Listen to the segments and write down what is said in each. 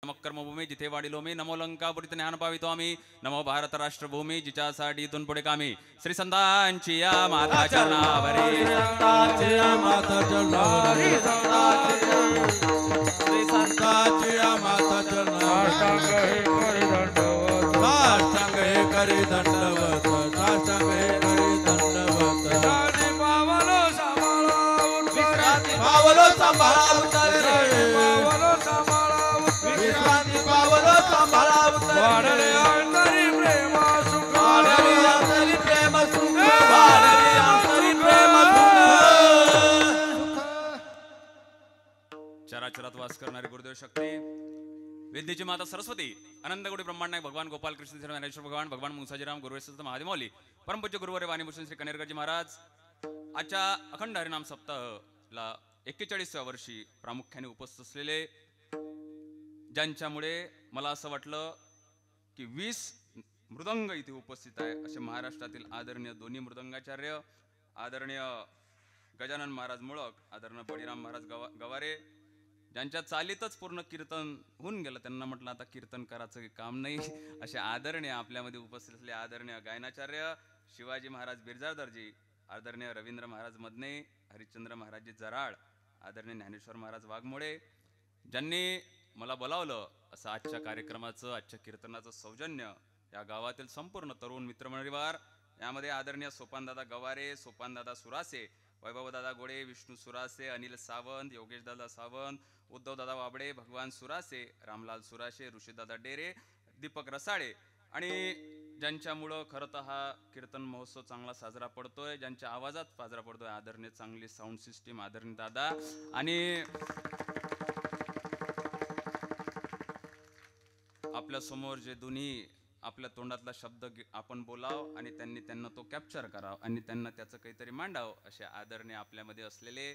नमो कर्मभूमी जिथे वाढिलो मी, नमो लंकापुरी ज्ञान पावितो आम्ही, नमो भारत राष्ट्रभूमी जिच्यासाठी इथून पुढे कामी. श्री संतांची या माता चरणावरी, संतांची या माता चरणावरी, श्री संतांची या माता चरणावरी, साष्टांग हे करी दंडवत, साष्टांग हे करी दंडवत. विश्रांती पावलो सांभाळा उत्तरे, पावलो सांभाळा उत्तरे, पावलो सांभाळा उत्तरे, विश्रांती पावलो सांभाळा उत्तरे. वाढले अंतरी प्रेम सुख, वाढले अंतरी प्रेम सुख, वाढले अंतरी प्रेम सुख. चराचरात वास करणारी गुरुदेव शक्ती, विद्येची माता सरस्वती, अनंतकोटी ब्रह्मांड नायक भगवान गोपाल कृष्ण ज्ञानेश्वर भगवान, भगवान मुसाजीराम, गुरुवेश्वर महादेव मौली, परमपूज्य गुरुवारे वाणीभूषण श्री कनेरकरजी महाराज आजच्या अखंड हरिनाम सप्ताहला 41व्या वर्षी प्रामुख्याने उपस्थित असलेले, ज्यांच्यामुळे मला असं वाटलं की 20 मृदंग इथे उपस्थित आहे असे महाराष्ट्रातील आदरणीय दोन्ही मृदंगाचार्य, आदरणीय गजानन महाराज मुळक, आदरणीय बळीराम महाराज गवारे, ज्यांच्या चालीतच पूर्ण कीर्तन होऊन गेलं. त्यांना म्हटलं आता कीर्तन करायचं काम नाही, असे आदरणीय आपल्यामध्ये उपस्थित असलेले आदरणीय गायनाचार्य शिवाजी महाराज बिरजारदरजी, आदरणीय रवींद्र महाराज मदने, हरिश्चंद्र महाराजजी जराळ, आदरणीय ज्ञानेश्वर महाराज वाघमोडे, ज्यांनी मला बोलावलं असं आजच्या कार्यक्रमाचं, आजच्या कीर्तनाचं सौजन्य या गावातील संपूर्ण तरुण मित्रमंडळीवार, यामध्ये आदरणीय सोपानदादा गवारे, सोपानदादा सुरासे, वैभवदादा गोडे, विष्णू सुरासे, अनिल सावंत, योगेशदादा सावंत, उद्धवदादा वाबडे, भगवान सुरासे, रामलाल सुरासे, ऋषीदादा डेरे, दीपक रसाळे, आणि ज्यांच्यामुळं खरं तर हा कीर्तन महोत्सव चांगला साजरा पडतोय, ज्यांच्या आवाजात साजरा पडतोय, आदरणीय चांगली साऊंड सिस्टीम, आदरणीय दादा, आणि आपल्या समोर जे दोन्ही आपल्या तोंडातला शब्द आपण बोलाव आणि त्यांना तो कॅप्चर करावं आणि त्यांना त्याचं काहीतरी मांडावं, असे आदरणीय आपल्यामध्ये असलेले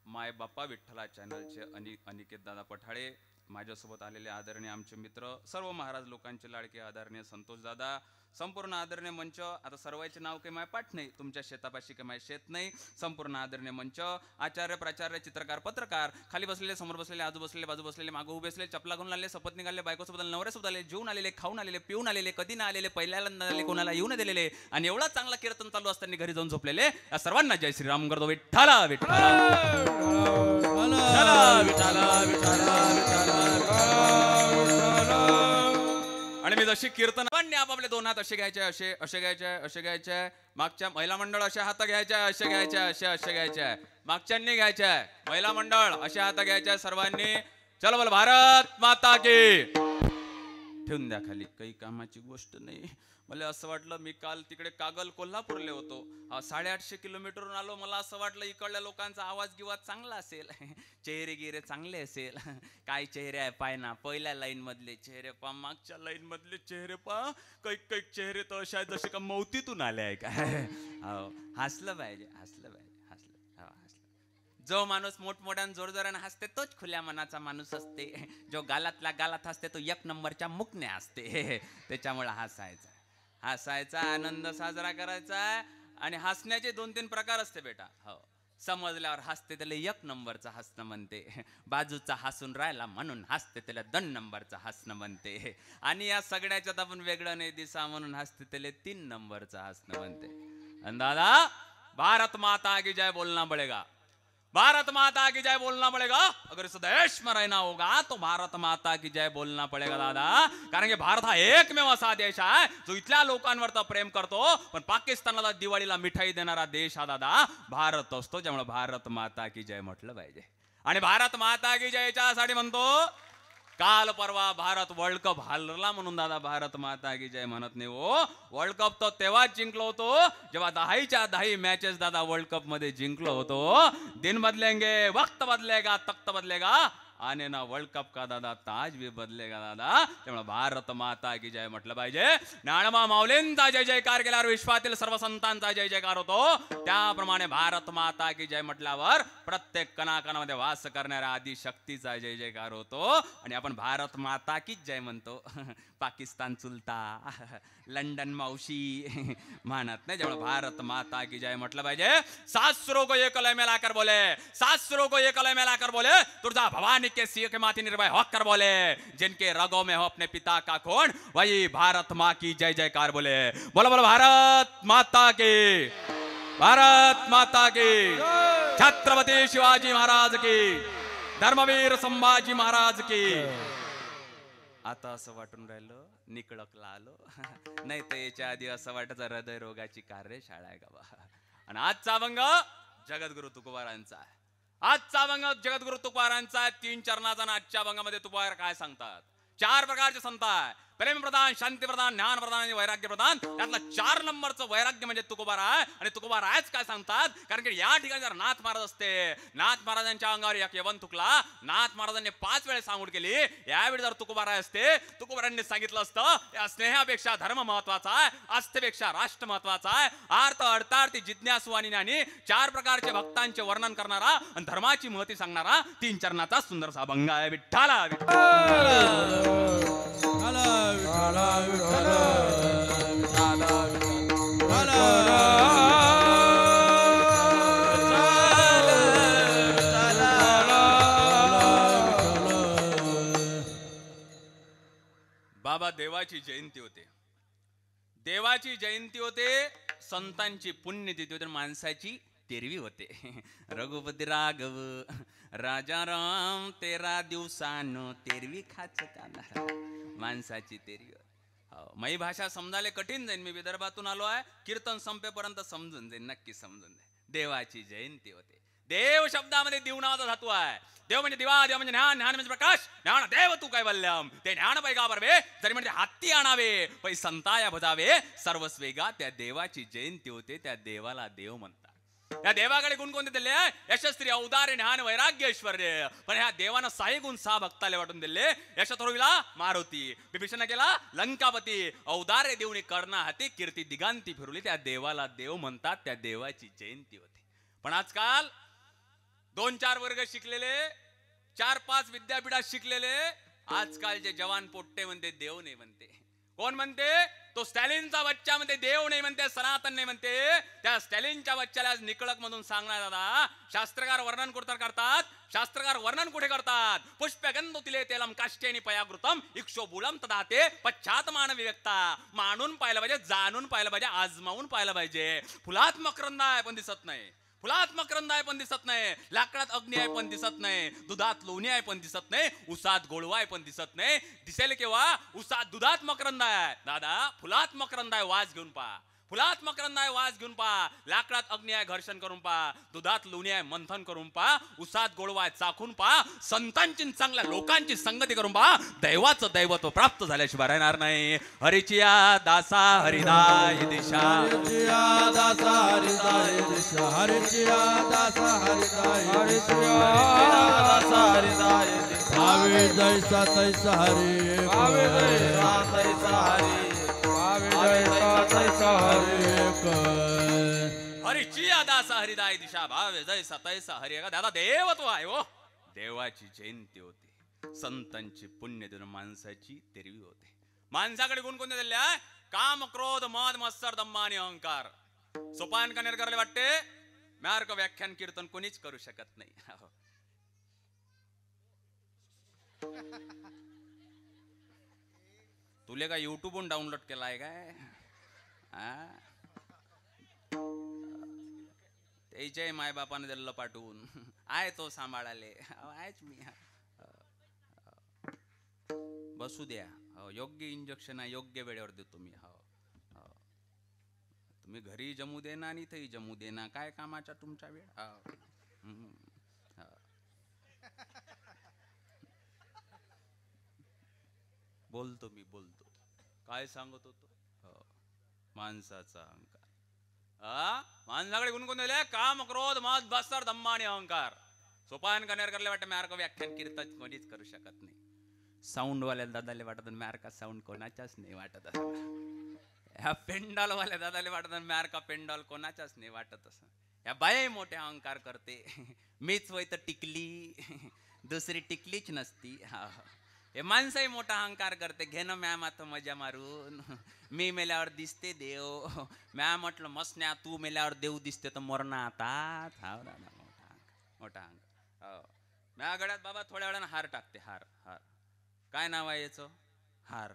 माय बाप्पा विठ्ठला चॅनलचे अनिकेत दादा पठाळे, माझ्यासोबत आलेले आदरणीय आमचे मित्र, सर्व महाराज लोकांचे लाडके आदरणीय संतोष दादा, संपूर्ण आदरणीय मंच, आता सर्वांचे नाव काही माय पाठ नाही, तुमच्या शेतापाशी काही माय शेत नाही, संपूर्ण आदरणीय मंच, आचार्य प्राचार्य चित्रकार पत्रकार, खाली बसलेले, समोर बसलेले, आजू बसलेले, बाजू बसलेले, मागं उभे असलेले, चपला घालून आलेले, शपथ निघाले, बायकोसोबत आले, नवऱ्यासोबत आले, जेवून आलेले, खाऊन आलेले, पिऊन आलेले, कधी ना आलेले, पहिल्यांदा आलेले, कोणाला येऊन दिलेले, आणि एवढा चांगला कीर्तन चालू असताना घरी जाऊन झोपलेले, या सर्वांना जय श्रीराम करतो. विठ्ठला विठ्ठला विठ्ठला आणि मी जशी कीर्तन आपापले दोन हात असे घ्यायचे, असे घ्यायचे, मागच्या महिला मंडळ असे हात घ्यायचे, असे घ्यायचे, मागच्यांनी घ्यायचे, महिला मंडळ असे हात घ्यायचे सर्वांनी. चलो बोल भारत माता की. ठेवून द्या खाली, काही कामाची गोष्ट नाही. मला असं वाटलं, मी काल तिकडे कागल कोल्हापूरले होतो, 850 किलोमीटरवरून आलो, मला असं वाटलं इकडल्या लोकांचा आवाज गिवाज चांगला असेल, चेहरे गिरे चांगले असेल. काय चेहरे आहे पाय ना, पहिल्या लाईन मधले चेहरे पा, मागच्या लाईन मधले चेहरे पा, काही चेहरे तर अशा जसे का मौतीतून आले आहे काय. हो, हसलं पाहिजे. जो माणूस मोठमोठ्यानं जोरजोरानं हसते तोच खुल्या मनाचा माणूस असते, जो गालातला गालात हसते तो 1 नंबरच्या मुकणे असते. त्याच्यामुळे हसायचा, आनंद साजरा करायचा. आणि हसण्याचे 2-3 प्रकार असते बेटा. हो, समजल्यावर हसते त्याला 1 नंबरचं हसणं म्हणते, बाजूचा हसून राहिला म्हणून हसते त्याला 2 नंबरचं हसणं म्हणते, आणि या सगळ्याच्यात आपण वेगळं नाही दिसा म्हणून हसते त्याला 3 नंबरचं हसणं म्हणते. आणि दादा, भारत माता की जय बोलना पडेगा, भारत माता की जय बोलना पड़ेगा. अगर इस देश में रहना होगा तो भारत माता की जय बोलना पड़ेगा दादा. कारण की भारत हा एकमेव असा देश आहे जो इथल्या लोकांवर तर प्रेम करतो, पण पाकिस्तानाला दिवाळीला मिठाई देणारा देश हा दादा भारत असतो. त्यामुळे भारत माता की जय म्हटलं पाहिजे. आणि भारत माता की जयच्या साठी म्हणतो, काल परवा भारत वर्ल्ड कप हरला म्हणून दादा भारत माता की जय म्हणत नाही हो. वर्ल्ड कप तो तेव्हाच जिंकलो होतो जेव्हा 10च्या 10 मॅचेस दादा वर्ल्ड कप मध्ये जिंकलो होतो. दिन बदलेंगे, वक्त बदलेगा, तख्त बदलेगा, आने ना वर्ल्ड कप का दादा ताज भी बदलेगा दादा. त्यामुळे भारत माता की जय म्हटलं पाहिजे. ज्ञानोबा माऊलींचा जय जयकार केल्यावर विश्वातील सर्व संतांचा जय जयकार होतो. त्याप्रमाणे भारत माता की जय म्हटल्यावर प्रत्येक कणाकणामध्ये वास करणाऱ्या आदि शक्तीचा जय जयकार होतो. आणि आपण भारत माता की जय म्हणतो. पाकिस्तान चुलता, लंडन मावशी म्हणत नाही. जेव्हा भारत माता की जय म्हटलं पाहिजे. 7 सुरों को एक लय में लाकर बोले, 7 सुरों को एक लय में लाकर बोले, तुळजा भवानी के सिंह के माथे निर्भय होकर बोले, जिनके रगों में हो अपने पिता का खून, वही भारत माँ की जय जयकार बोले। बोलो बोलो भारत माता की, भारत माता की, छत्रपती शिवाजी महाराज की, धर्मवीर संभाजी महाराज की। आता असं वाटून राहिलं निकळकला आलो, नाही तर याच्या आधी असं वाटायचं हृदय रोगाची कार्यशाळा आहे गावा. आणि आजचा अभंग जगद्गुरु तुकोबारांचा आहे. आजचा अभंग जगद्गुरु तुकोबारांचा आहे. 3 चरणाचा. आणि आजच्या अभंगामध्ये तुकोबार काय सांगतात? 4 प्रकारचे संत आहे. प्रेम प्रधान, शांती प्रधान, ज्ञान प्रधान आणि वैराग्य प्रधान. त्यातला 4 नंबरचं वैराग्य म्हणजे तुकोबार आहे. आणि तुकोबार आहेच काय सांगतात, कारण की या ठिकाणी जर नाथ महाराज असते, नाथ महाराजांच्या अंगावर एक यवन तुकला, नाथ महाराजांनी 5 वेळेस सांगून केली. यावेळी जर तुकोबार असते, तुकोबारांनी सांगितलं असतं, या स्नेहापेक्षा धर्म महत्वाचा आहे, आस्थेपेक्षा राष्ट्र महत्वाचा आहे. आर्त अर्थार्थी जिज्ञासू आणि ज्ञानी 4 प्रकारचे भक्तांचे वर्णन करणारा आणि धर्माची महती सांगणारा 3 चरणाचा सुंदरसा अभंग आहे. विठ्ठला बाबा देवाची जयंती होते, देवाची जयंती होते, संतांची पुण्यतिथी होते, माणसाची तेरवी होते. रघुपती राघव राजा राम 13 दिवसानं तेरवी खाच त्याला, माणसाची तेरवी. मी भाषा समजायला कठीण जाईल, मी विदर्भातून आलो आहे, कीर्तन संपेपर्यंत समजून जाईल, नक्की समजून जाईल. देवाची जयंती होते. देव शब्दामध्ये दिव नावाचा धातू आहे. देव म्हणजे दिवा, देव म्हणजे ज्ञान, ज्ञान म्हणजे प्रकाश, ज्ञान देव तू काय बल्लम, ते ज्ञान पैगा बरवे, जरी म्हणजे हत्ती आणावे पै संताया भजावे, सर्वस्वेगा त्या देवाची जयंती होते. त्या देवाला देव म्हणतात. त्या देवाकडे गुण कोणते दिले? यशस्त्री, औदार्य, ज्ञान, वैराग्य, ऐश्वर्य. पण ह्या देवानं 6 गुण 6 भक्ताले वाटून दिले. यशथोरविला मारुती, विभीषण केला लंकापती, औदार्य देऊन कर्णा हाती, कीर्ती दिगांती फिरवली. त्या देवाला देव म्हणतात. त्या देवाची जयंती होती. पण आजकाल 2-4 वर्ग शिकलेले, 4-5 विद्यापीठात शिकलेले आजकालचे जवान पोट्टे म्हणते देव नाही म्हणते. कोण म्हणते? तो स्टॅलिनचा बच्चा म्हणते देव नाही म्हणते, सनातन नाही म्हणते. त्या स्टॅलिनच्या बच्चाला आज निकळक मधून सांगणार दादा, शास्त्रकार वर्णन करतात. शास्त्रकार वर्णन कुठे करतात? पुष्पगंधो तिले तेलम काष्टेनी पयागृतम इक्षोबुलम तदाते पश्चात मानवी व्यक्ता. मानून पाहिलं पाहिजे, जाणून पाहिलं पाहिजे, आजमावून पाहिलं पाहिजे. फुलात मकरंद आहे पण दिसत नाही, फुलात मकरंद आहे पण दिसत नाही, लाकडात अग्नी आहे पण दिसत नाही, दुधात लोणी आहे पण दिसत नाही, उसात गोळवा आहे पण दिसत नाही. दिसेल केव्हा? उसात दुधात मकरंद आहे. दादा फुलात मकरंद आहे, वास घेऊन पहा. फुलात मकरंद आहे, वास घेऊन पहा. लाकडात अग्नी आहे, घर्षण करून पहा. दुधात लोणी आहे, मंथन करून पहा. उसात गोळवा आहे, चाखून पहा. संतांची चांगल्या लोकांची संगती करून पहा. दैवाचं दैवत्व प्राप्त झाल्याशिवाय राहणार नाही. हरिचिया दासा हरिदाय दिशा, हरिचिया दासा हरिदाय दिशा, हरिचिया दासा हरिदाय, हरिचिया दासा हरिदाय दिशा. भावे जैसा तैसा हरि, भावे जैसा तैसा हरि, हरिचिया दासा हरिदाय दिशा, भावे जैसा तैसा हरि. दादा देवत्व आहे हो. देवाची जयंती होती, संतांची पुण्य दिन, माणसाची तेरवी होते. माणसाकडे गुण कोणते दिले? काम, क्रोध, मद, मत्सर, दम्मा आणि अहंकार. सोपान कनेर करायला वाटते, मार्ग व्याख्यान कीर्तन कोणीच करू शकत नाही. तुले का युट्यूबवरून डाउनलोड केलाय काय? त्याच्याही मायबापाने दिलं पाठवून, आहे तो सांभाळाले, आहेच मी. बसू द्या, योग्य इंजेक्शन आहे, योग्य वेळेवर देतो मी. तुम्ही घरी जमू देना आणि इथेही जमू देना, काय कामाचा तुमचा वेळ. बोलतो मी, बोलतो. काय सांगत होतो? माणसाचा अहंकार. माणसाकडे गुण कोण दिले? काम, क्रोध, मद, मत्सर, दम्मा आणि अहंकार. सोपान कनेर करले वाटत मार्ग व्याख्यान कीर्तन कोणीच करू शकत नाही. साऊंड वाल्या दादाले वाटत मार्का साऊंड कोणाच्याच नाही वाटत. ह्या पेंडॉल वाल्या दादाले वाटत मार्का पेंडॉल कोणाच्याच नाही वाटत. असं ह्या बाई मोठ्या अहंकार करते. मीच वय तर टिकली, दुसरी टिकलीच नसती. हे माणसंही मोठा अहंकार करते. घेणं मॅ मात्र मजा मारून, मी मेल्यावर दिसते देव. मॅ म्हटलं मसन्या, तू मेल्यावर देव दिसते तर मरण आता. मोठा अहंकार. माझ्या गळ्यात बाबा थोड्या वेळानं हार टाकते. हार हार काय नाव आहे याचं? हार.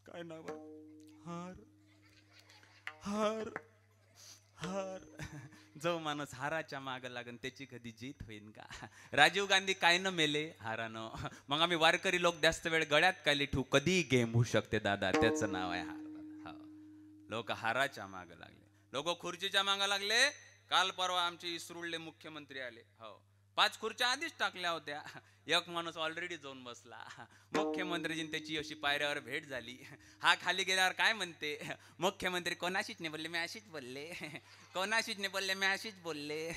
काय नाव आहे? हार हार हार. जो माणूस हाराच्या माग लागन त्याची कधी जीत होईन का? राजीव गांधी काय न मेले? हारानं. मग आम्ही वारकरी लोक जास्त वेळ गळ्यात काय ठेवू? कधी गेम होऊ शकते दादा, त्याचं नाव आहे हार. लोक हाराच्या माग लागले, लोक खुर्चीच्या माग लागले. काल परवा आमचे इस्रुळले मुख्यमंत्री आले. हो, 5 खुर्च्या आधीच टाकल्या होत्या. एक माणूस ऑलरेडी जाऊन बसला. मुख्यमंत्रीजींनी त्याची अशी पायऱ्यावर भेट झाली. हा खाली गेल्यावर काय म्हणते? मुख्यमंत्री कोणाशीच नाही बोलले, मी अशीच बोलले. कोणाशीच नाही बोलले, मी अशीच बोलले.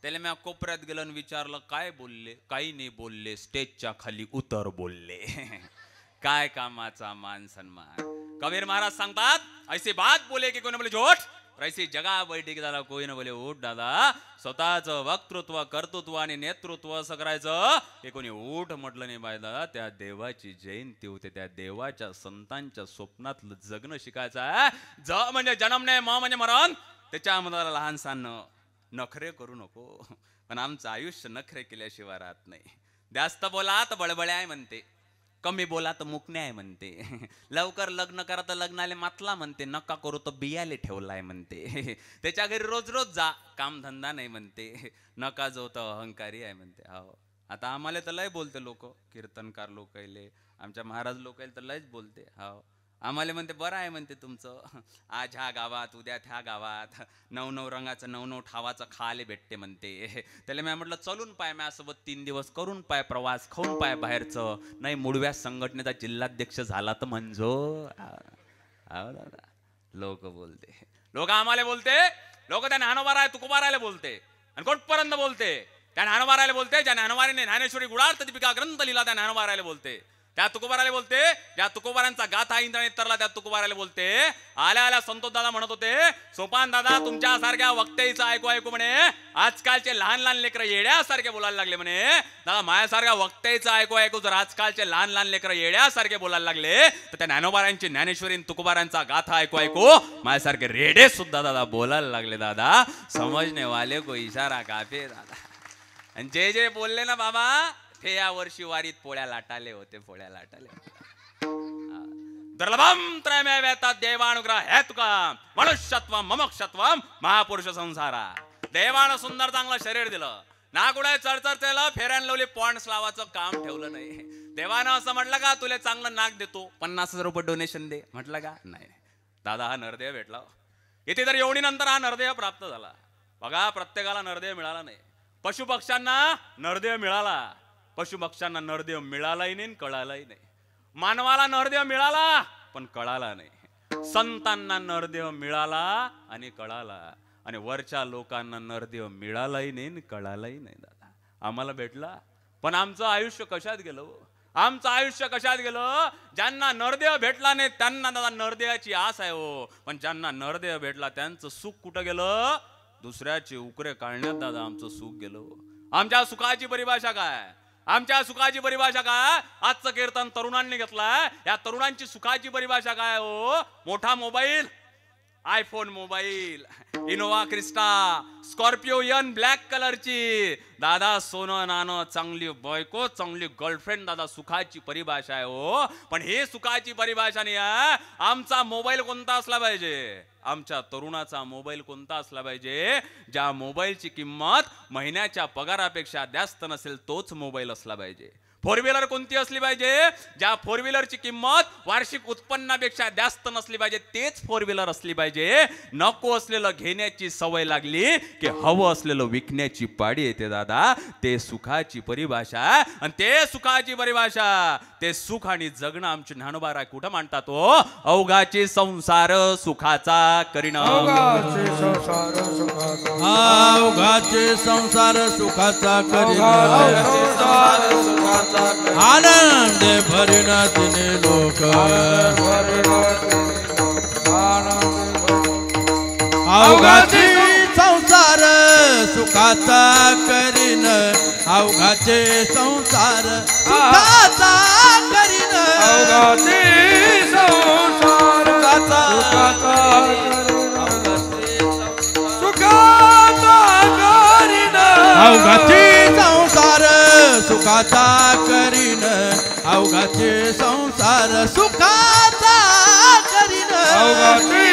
त्याला मी कोपऱ्यात गेलो आणि विचारलं काय बोलले? काही नाही बोलले, स्टेजच्या खाली उतर बोलले. काय कामाचा मान सन्मान. कबीर महाराज सांगतात ऐसी बात बोले की कोणी बोले झोट, ऐसी जगा बैठी दादा कोई न बोले उठ. दादा स्वतःच वक्तृत्व कर्तृत्व आणि नेतृत्व असं करायचं की कोणी उठ म्हटलं नाही बाय दादा. त्या देवाची जयंती होते, त्या देवाच्या संतांच्या स्वप्नातलं जगणं शिकायचं. ज म्हणजे जन्मणे, म म्हणजे मरण. त्याच्यामध्ये लहान सहान नखरे करू नको. पण आमचं आयुष्य नखरे केल्याशिवाय राहत नाही. जास्त बोला तर बळबळे आहे म्हणते, कमी बोला तर मुकणे आहे म्हणते. लवकर लग्न करा तर लग्नाले मातला म्हणते, नका करू तर बियाले ठेवलाय म्हणते. त्याच्या घरी रोज रोज जा, काम धंदा नाही म्हणते. नका जो तर अहंकारी आहे म्हणते. हो, आता आम्हाला तर लय बोलते लोक, कीर्तनकार लोक आले, आमच्या महाराज लोक आले तर लयच बोलते. हो, आम्हाला म्हणते बरं आहे म्हणते तुमचं, आज ह्या गावात उद्या त्या गावात 9 रंगाचं 9 ठावाचं खाले भेटते म्हणते. त्याला मी म्हटलं चलून पाय माझ्यासोबत 3 दिवस, करून पाय प्रवास, खाऊन पाय बाहेरचं. नाही मुडव्या संघटनेचा जिल्हाध्यक्ष झाला तर म्हणजो. लोक बोलते, लोक आम्हाला बोलते, लोक त्या ज्ञानोबाराय तुकोबारायला बोलते आणि कोटपर्यंत बोलते. त्या ज्ञानोबारायला बोलते ज्या ज्ञानोबाराने ज्ञानेश्वरी गुढार्थ दीपिका ग्रंथ लिहिला, त्या ज्ञानोबारायला बोलते. त्या तुकोबाराला बोलते, ज्या तुकोबारांचा गाथा इंद्राने तरला त्या तुकोबाराला बोलते. आल्या आल्या संतोष दादा म्हणत होते, सोपान दादा तुमच्यासारख्या वक्त्याचं ऐकू ऐकू म्हणे आजकालचे लहान लहान लेकरं येड्यासारखे बोलायला लागले म्हणे. दादा माझ्यासारख्या वक्त्याचं ऐकू ऐकू जर आजकालचे लहान लहान लेकरं येड्यासारखे बोलायला लागले तर त्या ज्ञानोबारांची ज्ञानेश्वरी तुकोबारांचा गाथा ऐकू ऐकू माझ्यासारखे रेडे सुद्धा दादा बोलायला लागले. दादा समजणे वाले को इशारा काफे दादा. आणि जे जे बोलले ना बाबा ते या वर्षी वारीत पोळ्या लाटाले होते, पोळ्या लाटाले. दुर्लभम त्रयमे वेतात देवानुग्रह हे तुका मनुष्यत्व ममक्षत्वम महापुरुष संसारा. देवानं सुंदर चांगलं शरीर दिलं, ना कुठे चरचर केलं, फेऱ्यान लावली, पॉइंट्स लावायचं काम ठेवलं नाही. देवानं असं म्हटलं का तुला चांगलं नाक देतो, 50,000 रुपये डोनेशन दे म्हटलं का? नाही. दादा हा नरदेव भेटला. इथे तर एवढीनंतर हा नरदेव प्राप्त झाला. बघा प्रत्येकाला नरदेव मिळाला नाही. पशुपक्ष्यांना नरदेव मिळाला, पशुपक्ष्यांना नरदेव मिळालाही नाही, कळालाही नाही. मानवाला नरदेव मिळाला पण कळाला नाही. संतांना नरदेव मिळाला आणि कळाला, आणि वरच्या लोकांना नरदेव मिळालाही नाही, कळालाही नाही. दादा आम्हाला भेटला पण आमचं आयुष्य कशात गेलं? आमचं आयुष्य कशात गेलं? ज्यांना नरदेव भेटला नाही त्यांना दादा नरदेवाची आस आहे हो, पण ज्यांना नरदेव भेटला त्यांचं सुख कुठं गेलं? दुसऱ्याचे उकरे काढण्यात दादा आमचं सुख गेलं. आमच्या सुखाची परिभाषा काय? आमच्या सुखाची परिभाषा काय? आजचं कीर्तन तरुणांनी घेतलाय. या तरुणांची सुखाची परिभाषा काय हो? मोठा mobile, iPhone mobile, Innova Crysta, Scorpio N black कलरची, दादा सोनं नाणं, चांगली बायको, चांगली गर्लफ्रेंड, दादा सुखाची परिभाषा आहे हो. पण हे सुखाची परिभाषा नाही आहे. आमचा मोबाईल कोणता असला पाहिजे? आमच्या तरुणाचा मोबाईल कोणता असला पाहिजे? ज्या मोबाईलची किंमत महिन्याच्या पगारापेक्षा जास्त नसेल तोच मोबाईल असला पाहिजे. 4 व्हीलर कोणती असली पाहिजे? ज्या 4 व्हीलरची किंमत वार्षिक उत्पन्नापेक्षा जास्त नसली पाहिजे तेच 4 व्हीलर असली पाहिजे. नको असलेलं घेण्याची सवय लागली की हवं असलेलं विकण्याची पाडी येते दादा. ते सुखाची परिभाषा. आणि ते सुखाची परिभाषा, ते सुख आणि जगणं आमचे ज्ञानोबा कुठं मांडतात हो? अवघाचे संसार सुखाचा करीन, अवघाचे संसार सुखाचा, अवघाचे संसार सुखाचा करीन, आनंद भरीन तिने लोक, अवघाचे संसार सुखाचा करीन, अवघाचे संसार सुखाचा करीन, अवघाचे संसार सुखाचा, सुखाचा करीन, अवघाचे संसार सुखाचा करीन अवघाचे संसार सुखाचा करीन अवघाचे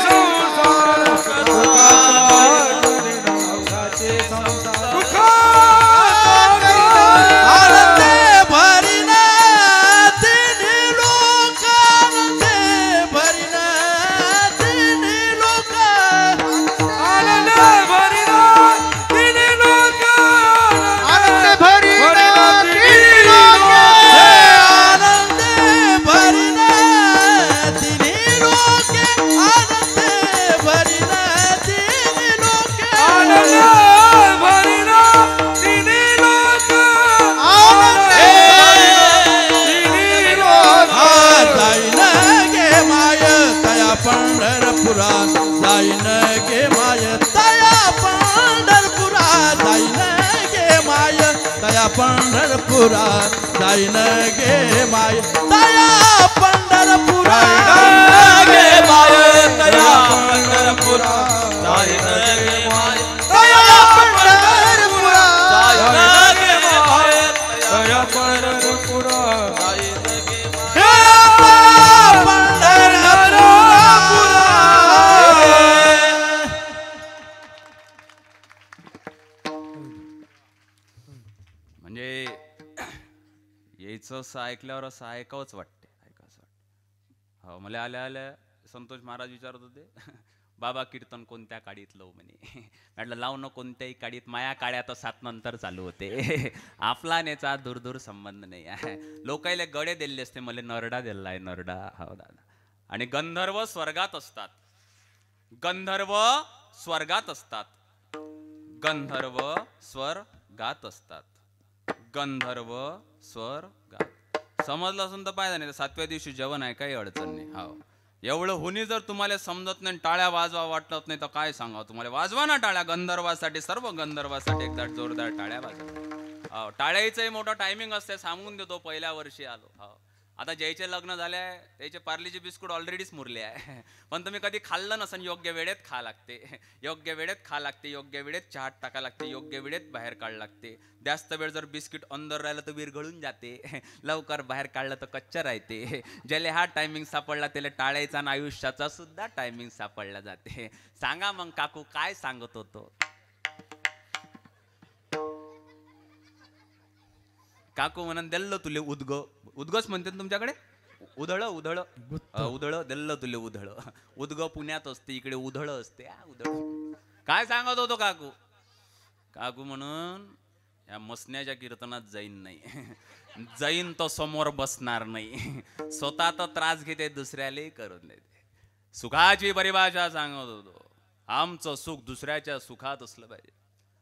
संसार अवघाचे संसार आनंदे भरीन तिन्ही लोक आनंदे भरीन तिन्ही लोक आनंद भरीना तिन्ही लोक आनंद भरीन तिन्ही लोक आनंदे भरीन तिन्ही लोक आनंदे भरीन तिन्ही लोक आनंद भरीना तिन्ही लोक आनंदे तिन्ही लोक जाईन गे माय तया पंढरपुरा जाईन गे माय तया पंढरपुरा जाईन गे माय तया पंढरपुरा जाईन गे माय तया पंढरपुरा गे माय तया पंढरपुरा जाईन गे माय तया पंढरपुरा जाईन गे माय तया पंढरपुरा जाईन गे माय हे पंढरपुरा म्हणजे यायचं असं ऐकल्यावर असं ऐकावंच वाटते ऐकावंच वाटतं. हो मला आल्या आल्या संतोष महाराज विचारत होते बाबा कीर्तन कोणत्या काडीत लावू म्हणे. म्हटलं लावणं कोणत्याही काडीत माया काड्या तर 7 नंतर चालू होते. आपला नेचा दूर दूर संबंध नाही आहे. लोकायले गडे दिले असते मला नरडा दिलाय नरडा. हो दादा. आणि गंधर्व स्वर्गात असतात. गंधर्व स्वर्गात असतात. गंधर्व स्वर्गात असतात. गंधर्व स्वर्गात. समजलं असून तर पाहिजे नाही 7व्या दिवशी जेवण आहे काही अडचण नाही. हो एवढं हुनी जर तुम्हाला समजत नाही टाळ्या वाजवा वाटत नाही तर काय सांगा तुम्हाला. वाजवा ना टाळ्या गंधर्वासाठी सर्व गंधर्वासाठी एकदा जोरदार टाळ्या वाजवा. हो टाळ्याचंही मोठं टायमिंग असते सांगून देतो. पहिल्या वर्षी आलो. हो आता ज्याचे लग्न झाले त्याचे पार्लीचे बिस्कुट ऑलरेडीच मुरले आहे. पण तुम्ही कधी खाल्लं नसन योग्य वेळेत खा लागते. योग्य वेळेत खा लागते. योग्य वेळेत चहात टाका लागते. योग्य वेळेत बाहेर काढ लागते. जास्त वेळ जर बिस्किट अंदर राहिलं तर विरघळून जाते. लवकर बाहेर काढलं तर कच्चं राहते. ज्याला हा टायमिंग सापडला त्याला टाळायचा आणि आयुष्याचा सुद्धा टायमिंग सापडला जाते. सांगा मग काकू काय सांगत होतो. काकू म्हणून दिल्ल तुले उदग. उदगच म्हणते ना तुमच्याकडे. उधळ उधळ उधळ दिल्ल तुले उधळ. उदग पुण्यात असते इकडे उधळ असते. उधळ काय सांगत होतो काकू. काकू म्हणून या मसण्याच्या कीर्तनात जाईन नाही. जाईन तो समोर बसणार नाही. स्वतः तर त्रास घेते दुसऱ्यालाही करून देते. सुखाची परिभाषा सांगत होतो. आमचं सुख दुसऱ्याच्या सुखात असलं पाहिजे.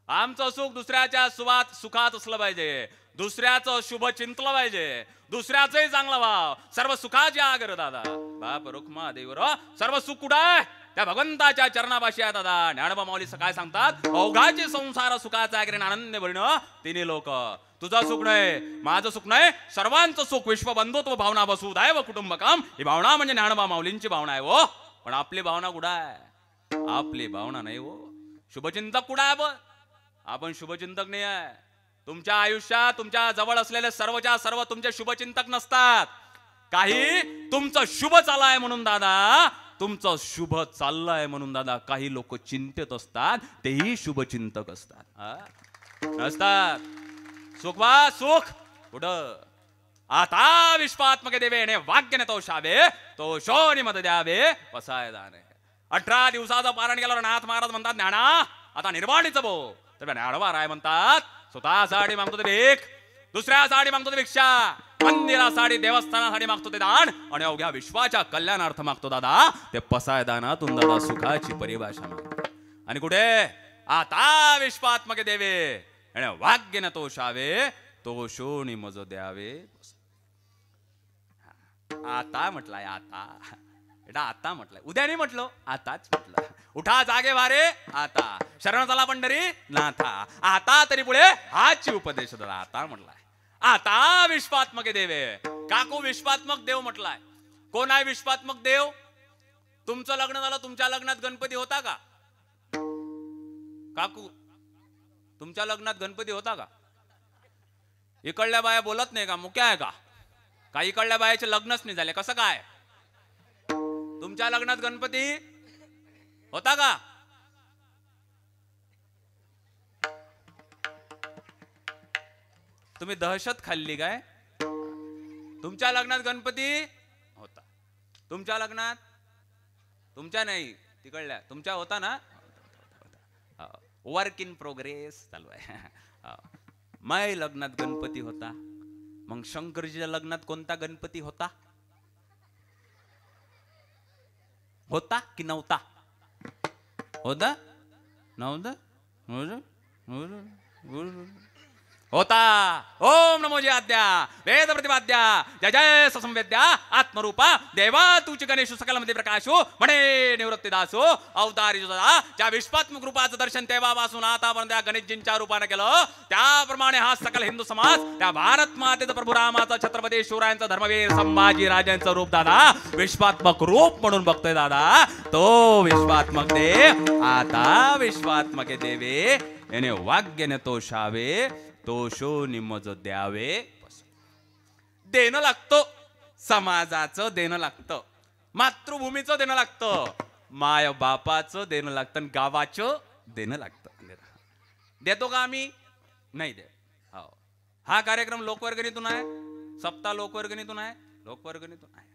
आमचं सुख दुसऱ्याच्या सुखात असलं पाहिजे. दुसऱ्याचं शुभ चिंतलं पाहिजे. दुसऱ्याचंही चांगलं व्हाव. सर्व सुखाची आगर दादा. बाप रुक्मा देवर सर्व सुख कुठं आहे त्या भगवंताच्या चरणापाशी आहे दादा. ज्ञानोबा माऊली काय सांगतात. अवघाचे संसार सुखाचा आगरीन आनंद भरीन तिन्ही लोक. तुझं सुख नाही माझं सुख नाही सर्वांचं सुख. विश्व बंधुत्व भावना वसुदैव कुटुंबकम ही भावना म्हणजे ज्ञानोबा माऊलींची भावना आहे. हो पण आपली भावना कुठं आहे. आपली भावना नाही. हो शुभचिंतक कुठं आहे. आपण शुभचिंतक नाही आहे. तुमच्या आयुष्यात तुमच्या जवळ असलेले सर्वच्या सर्व तुमचे शुभचिंतक नसतात. काही तुमचं शुभ चाललंय म्हणून दादा. तुमचं शुभ चाललंय म्हणून दादा काही लोक चिंतित असतात. तेही शुभचिंतक असतात. नसतात. सुख वा सुख कुठं. आता विश्वात्मके देवेने वाक्य तो शावे तो शोनी मत द्यावे पसाय दाने. 18 दिवसाचं पारण केल्यावर नाथ महाराज म्हणतात ज्ञाना आता निर्वाणीचं बो. तर ज्ञानोबा राय म्हणतात स्वतःसाठी मागतो ते भीक. दुसऱ्यासाठी मागतो ते भिक्षा. मंदिरासाठी देवस्थानासाठी मागतो ते दान. आणि अवघ्या विश्वाच्या कल्याणार्थ मागतो दादा ते पसाय दानातून दादा सुखाची परिभाषा मागतो. आणि कुठे आता विश्वात्मके देवे आणि वाग्य न तो शावे तो शोणी मज द्यावे. आता म्हटलाय आता. आता म्हटलंय उद्या नाही म्हटलं आताच म्हटलं. उठा जागे वारे आता. शरण झाला पंढरी नाथा. आता तरी पुढे हाची उपदेश दिला. आता म्हटलाय आता विश्वात्मके देवे. काकू विश्वात्मक देव म्हटलाय. कोण आहे विश्वात्मक देव. तुमचं लग्न झालं तुमच्या लग्नात गणपती होता का काकू. तुमच्या लग्नात गणपती होता का. इकडल्या बाया बोलत नाही का? मुक्या आहे का? काही इकडल्या बायाचे लग्नच नाही झाले, कसं काय? तुमच्या लग्नात गणपती होता का? तुम्ही दहशत खाल्ली काय? तुमच्या लग्नात गणपती होता. तुमच्या लग्नात? तुमच्या नाही, तिकडल्या. तुमच्या होता ना? वर्क इन प्रोग्रेस चालू आहे. माय लग्नात गणपती होता. मग शंकरजीच्या लग्नात कोणता गणपती होता? होता की नव्हता? होता? नव्हता? होता. ओम नमो जयाद्या वेद प्रतिपाद्या जय जय ससंवेद्या आत्मरूपा देवा तुझ गणेश सकलमध्ये प्रकाशो म्हणे निवृत्ती दासो अवतारी जुदा. ज्या विश्वात्मक रूपाचं दर्शन तेव्हापासून आतापर्यंत त्या गणेशजींच्या रूपानं केलं, त्याप्रमाणे हा सकल हिंदू समाज त्या भारत मातेचं प्रभू रामाचा छत्रपती शिवरायांचा धर्मवीर संभाजी राजांचं रूप दादा विश्वात्मक रूप म्हणून बघतोय दादा. तो विश्वात्मक देव आता विश्वात्मक देवे याने वाग्यने तो शावे तो शो निमज द्यावे. देणं लागतं, समाजाचं देणं लागतं, मातृभूमीचं देणं लागतं, माय बापाचं देणं लागतं, गावाचं देणं लागतं. देतो का आम्ही? नाही दे. हो, हा कार्यक्रम लोकवर्गणीतून आहे, सप्ताह लोकवर्गणीतून आहे, लोकवर्गणीतून आहे.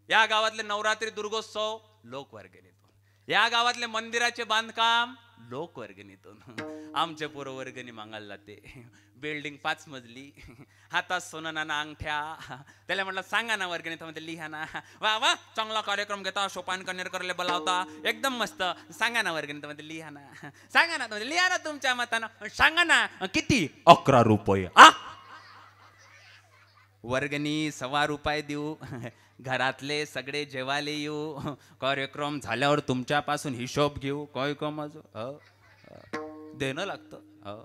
या गावातले नवरात्री दुर्गोत्सव लोकवर्गणीतून, या गावातले मंदिराचे बांधकाम लोकवर्गणीतून. आमचे पोरं वर्गणी मागायला जाते. बिल्डिंग 5 मजली, हातात सोनं नाना अंगठ्या. त्याला म्हटलं सांगा ना वर्गणी, तर म्हणते लिहा ना. वा वा चांगला कार्यक्रम घेता, शोपान कन्नेरकरले बोलावता, एकदम मस्त. सांगा ना वर्गणी, तर म्हणते लिहा ना. सांगा ना, तर लिहा ना तुमच्या मतानं. सांगा ना किती? 11 रुपये. वर्गणी 1.25 रुपये देऊ, घरातले सगळे जेवायला येऊ, कार्यक्रम झाल्यावर तुमच्यापासून हिशोब घेऊ. काय का माझं देणं लागतं.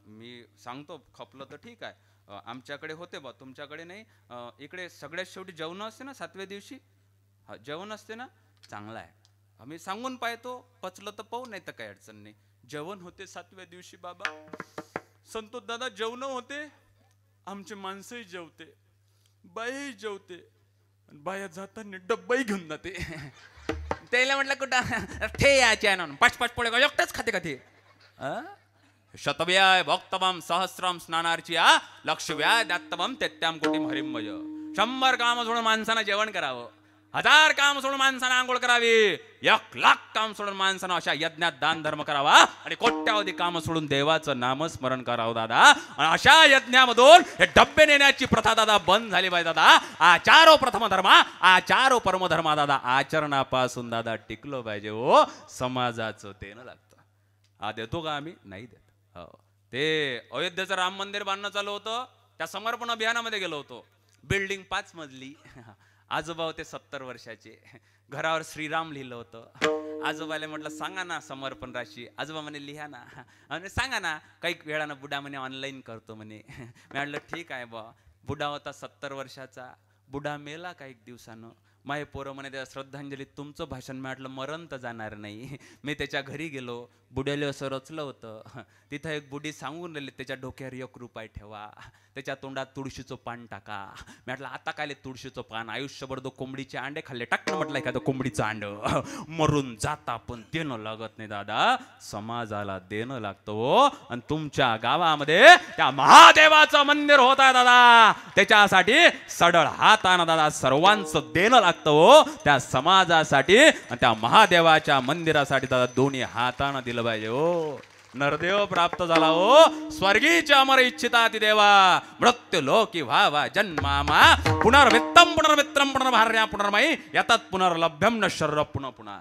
मी सांगतो, खपलं तर ठीक आहे. आमच्याकडे होते बा, तुमच्याकडे नाही. इकडे सगळ्यात शेवटी जेवण असते ना 7व्या दिवशी. हा जेवण असते ना, चांगलं आहे. आम्ही सांगून पाहतो, पचलं तर पाहू, नाही तर काही अडचण नाही. जेवण होते 7व्या दिवशी बाबा. संतोष दादा जेवण होते, आमचे माणसंही जेवते, बाई जेवते, बाया जाताना डब्बाही घेऊन जाते. त्याला म्हटलं कुठं ठे याचे 5-5 पोळे एकटेच खाते का ते? शतव्याय भक्तमम सहस्रम स्नानार्ची लक्षव्याय दात्तमम तेत्याम कोटी हरिमय. 100 काम सोडून माणसानं जेवण करावं, 1000 काम सोडून माणसानं आंघोळ करावी, 1,00,000 काम सोडून माणसानं अशा यज्ञात दान धर्म करावा, आणि कोट्यावधी काम सोडून देवाचं नामस्मरण करावं दादा. आणि अशा यज्ञामधून हे डब्बे नेण्याची प्रथा दादा बंद झाली पाहिजे दादा. आचारो प्रथम धर्मा आचारो परम धर्मा दादा आचरणापासून दादा टिकलो पाहिजे. हो, समाजाचं देणं लागतं. देतो का आम्ही? नाही देत. हो, ते अयोध्येचं राम मंदिर बांधणं चालू होतं, त्या समर्पण अभियानामध्ये गेलो होतो. बिल्डिंग 5 मजली, आजोबा होते 70 वर्षाचे, घरावर श्रीराम लिहिलं होतं. आजोबाला म्हटलं सांगा ना समर्पण राशी. आजोबा म्हणे लिहा ना. आणि सांगा ना. काही वेळानं बुडा म्हणे ऑनलाईन करतो म्हणे. मी म्हटलं ठीक आहे बा. बुडा होता 70 वर्षाचा, बुडा मेला काही दिवसानं. माय पोरं म्हणे त्या श्रद्धांजलीत तुमचं भाषण. म्हटलं मरण तर जाणार नाही. मी त्याच्या घरी गेलो, बुड्याला असं रचलं होतं. तिथं एक बुडी सांगून राहिली, त्याच्या डोक्यावर 1 रुपया ठेवा, त्याच्या तोंडात तुळशीचं पान टाका. म्हटलं आता काय तुळशीचं पान, आयुष्यभर तो कोंबडीचे अंडे खाल्ले, टाकणं म्हटलं एखादं कोंबडीचं अंड मरून जाता, पण देणं लागत नाही दादा. समाजाला देणं लागतो. आणि तुमच्या गावामध्ये त्या महादेवाचं मंदिर होत आहे दादा, त्याच्यासाठी सडळ हातानं दादा सर्वांचं देणं लागतं. त्या समाजासाठी आणि त्या महादेवाच्या मंदिरासाठी दादा दोन्ही हातानं दिलं पाहिजे. हो, नरदेव प्राप्त झाला. हो, स्वर्गीच्या अमर इच्छिता ती देवा मृत्यू लोकी व्हावा जन्मामा पुनर्वित्तम पुनर्मित्रम पुनर्भार्या पुनर्मयी यातात पुनर्लभ्यम न शर्र पुन्हा पुन्हा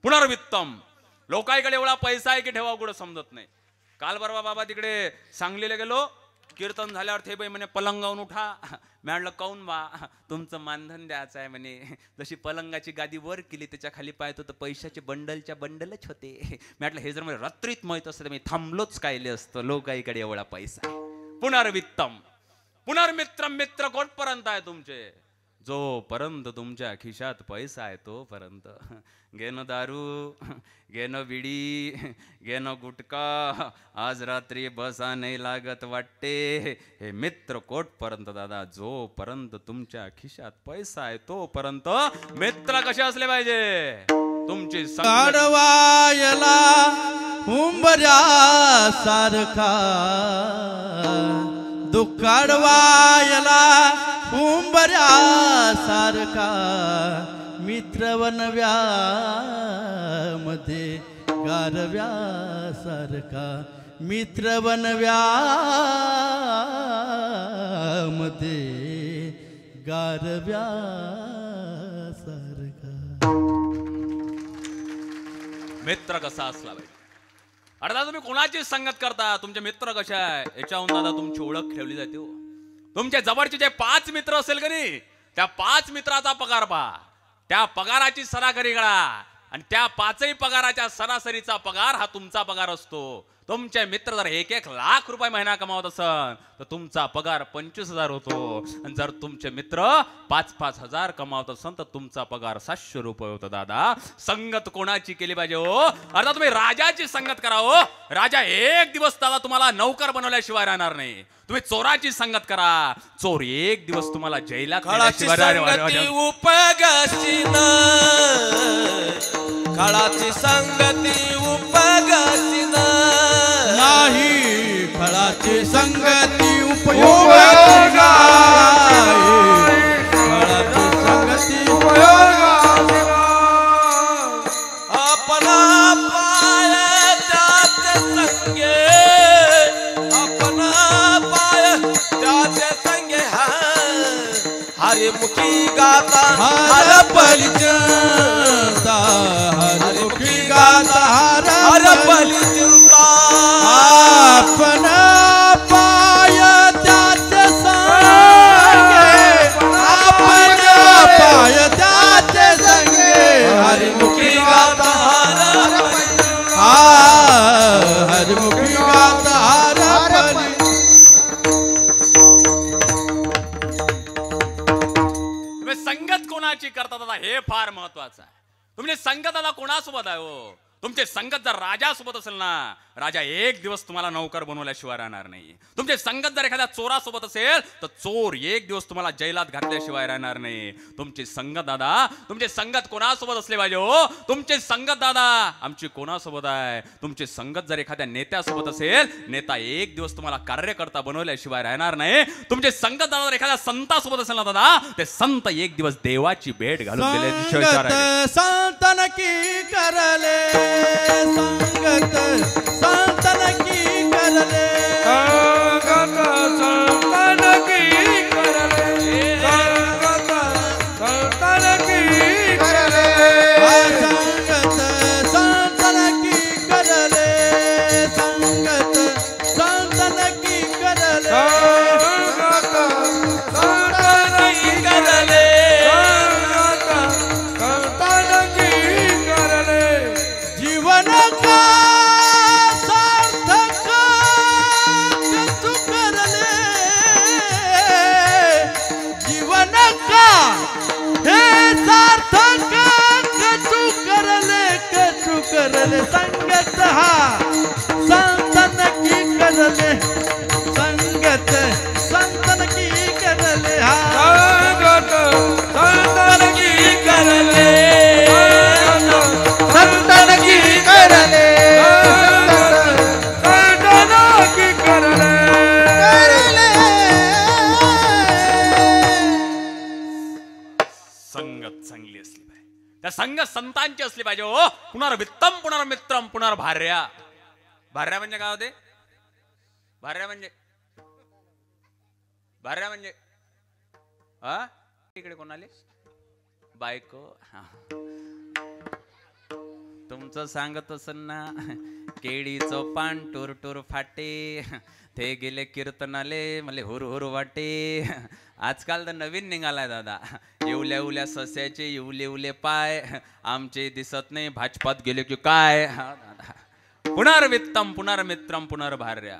पुनर्वित्तम. लोकांकडे एवढा पैसा आहे की ठेवा कुठं समजत नाही. काल परवा बाबा तिकडे सांगलीला गेलो, कीर्तन झाल्यावर ते बाई म्हणे पलंगावून उठा. म्हटलं काऊन बा? तुमचं मानधन द्यायचं आहे म्हणे. जशी पलंगाची गादी वर केली, त्याच्या खाली पाहतो तर पैशाचे बंडलच्या बंडलच होते. म्हटलं हे जर मला रात्रीत माहित असतं तर मी थांबलोच कायले असतं. लोकांकडे एवढा पैसा आहे. पुनर्वित्तम पुनर्मित्रम. मित्र कोटपर्यंत आहे तुमचे? जोपर्यंत तुमच्या खिशात पैसा आहे तोपर्यंत घेणं दारू, घेणं बिडी, घेणं गुटखा, आज रात्री बसा नाही लागत वाटते. हे मित्र कोटपर्यंत दादा, जोपर्यंत तुमच्या खिशात पैसा आहे तोपर्यंत मित्र कसे असले पाहिजे? तुमची काढवायला उंबऱ्या सारखा, दुःख काढवायला उंबऱ्या सारखा, मित्र वनव्या मध्ये गारव्या सारखा, मित्र वनव्या मध्ये गारव्या सारखा. मित्र कसा असला पाहिजे? अर्थात तुम्ही कोणाची संगत करता, तुमचे मित्र कसे आहे याच्याहून दादा तुमची ओळख ठेवली जाते. हो, तुमच्या जवळचे जे 5 मित्र असेल का नाही, त्या 5 मित्राचा पगार पहा, त्या पगाराची सरासरी करा, आणि त्या 5ही पगाराच्या सरासरीचा पगार हा तुमचा पगार असतो. तुमचे मित्र जर 1-1 लाख रुपये महिना कमावत असन तर तुमचा पगार 25,000 होतो. आणि जर तुमचे मित्र 5-5 हजार कमावत असन तर तुमचा पगार 700 रुपये होतो. दादा, संगत कोणाची केली पाहिजे? हो, अर्थात तुम्ही राजाची संगत करा. हो, राजा एक दिवस दादा तुम्हाला नौकर बनवल्याशिवाय राहणार नाही. तुम्ही चोराची संगत करा, चोर एक दिवस तुम्हाला जैलात काळाची संगती उपयोगाची काळाची संगती उपयोगाची नाही, फळाची संगती उपयोगाची नाही, फळाची संगती उपयोगाची नाही. आपला पाय त्याचे संगे, आपला पाय त्याचे संगे, हरिमुखी गाता हर परिचिंता, हरिमुखी गाता हर परिचिंता. आपला पाय त्याचे संगे, आपला पाय त्याचे संगे, हरिमुखी गाता हर परिचिंता, हरिमुखी गाता हर परिचिंता. संगत कोणाची करता दादा हे फार महत्वाचं आहे. तुमची संगत दादा कोणासोबत आहे? हो, तुमची संगत जर राजासोबत असेल ना, राजा एक दिवस तुम्हाला नौकर बनवल्याशिवाय राहणार नाही. तुमची संगत जर एखाद्या चोरासोबत असेल तर चोर एक दिवस तुम्हाला जैलात घातल्याशिवाय राहणार नाही. तुमची संगत दादा, तुमची संगत कोणासोबत असली पाहिजे? हो, तुमची संगत दादा आमची कोणासोबत आहे? तुमची संगत जर एखाद्या नेत्यासोबत असेल, नेता एक दिवस तुम्हाला कार्यकर्ता बनवल्याशिवाय राहणार नाही. तुमची संगत दादा जर एखाद्या संतासोबत असेल ना दादा, ते संत एक दिवस देवाची भेट घालून दिल्याशिवाय संतन की करले, संगत संतन की करले, संगत संतन की करले, संगत संतन की करले, संगत संतन की करले, संगत संतन की करले, संगत संतन की करले, संगत संतन की करले. जीवन का सार्थक कछु करले, जीवन का हे सार्थक कछु करले, कछु करले. संगत हा संतन की करले, संगत संतन की करले, हा संगत संतन की करले, संतन की करले, संतन की करले. संगत चांगली असली पाहिजे. त्या संगत संतांची असली पाहिजे. हो, पुनर्वित्तम पुनर्मित्रम पुनर्भार्या. भार्या म्हणजे काय होते? भार्या म्हणजे इकडे कोणाले? बायको. तुमचं सांगत असन ना, केळीचं पान टूर टूर फाटे, ते गेले कीर्तनाले मला हुर हुर वाटे. आजकाल तर नवीन निघालाय दादा, येवल्या येवल्या सस्याचे येवले येवले पाय, आमचे दिसत नाही भाजपात गेले की काय. पुनर्वित्तम पुनर्मित्रम पुनर्भार्या.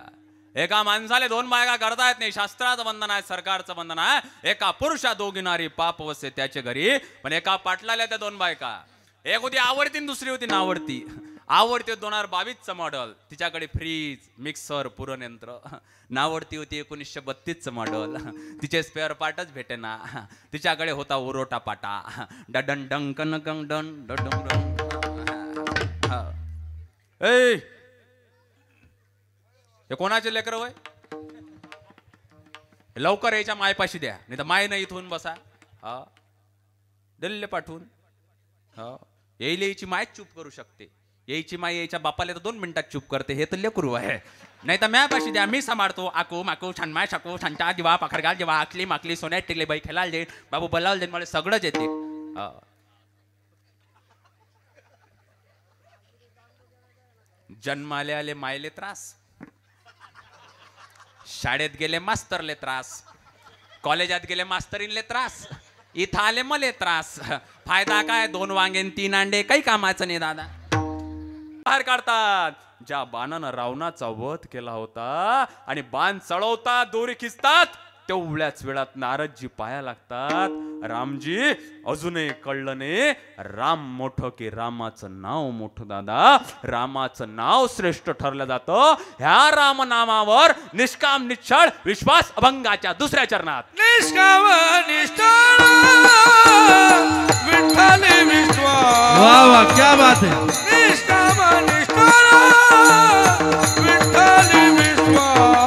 एका माणसाले 2 बायका करता येत नाही. शास्त्राचं बंधन आहे, सरकारचं बंधन आहे. एका पुरुषा दोघिनारी पाप वसे त्याच्या घरी. पण एका पाटलाल्या त्या 2 बायका, एक होती आवडती दुसरी होती नावडती. आवडती 2022चं मॉडेल, तिच्याकडे फ्रीज, मिक्सर, पुरणयंत्र. नावडती होती 1932चं मॉडेल, तिचे स्पेअर पार्टच भेटेना. तिच्याकडे होता उरोटा पाटा, डडन डंकन कंग डन डडन डन. हे कोणाचे लेकर होय? लवकर यायच्या मायपाशी द्या, नाही तर माय नाही इथून बसा. हा दिल्ले पाठवून. हा येईल यायची माय चूप करू शकते, यायची माय यायच्या बापाला तर 2 मिनिटात चूप करते. हे तर लेकरू आहे. नाही तर म्यापाशी द्या, मी सांभाळतो. आकू माकू छानमाय शाकू छानटा दिवा पाखरगाल जेव्हा आकली माकली सोन्यात टिकले बाई खेळायला देईन बाबू बलावल देईन, मला सगळंच येते. जन्माले आले मायले त्रास, शाळेत गेले मास्तरले त्रास, कॉलेजात गेले मास्तरीनले त्रास, इथं आले मले त्रास. फायदा काय? 2 वांगे 3 अंडे, काही कामाचं नाही दादा. बाहेर काढतात. ज्या बाणानं रावणाचा वध केला होता आणि बाण चढवतात, दोरी खिचतात, तेवढ्याच वेळात नारदजी पाया लागतात. रामजी अजूनही कळलं नाही, राम मोठं की रामाचं नाव मोठं दादा. रामाचं नाव श्रेष्ठ ठरलं जातं. ह्या राम नामावर निष्काम निश्चळ विश्वास अभंगाच्या 2ऱ्या चरणात. निष्काम निष्ठा विठ्ठल विश्वास. वाह वाह, क्या बात है. निष्काम निष्ठा विठ्ठल विश्वास.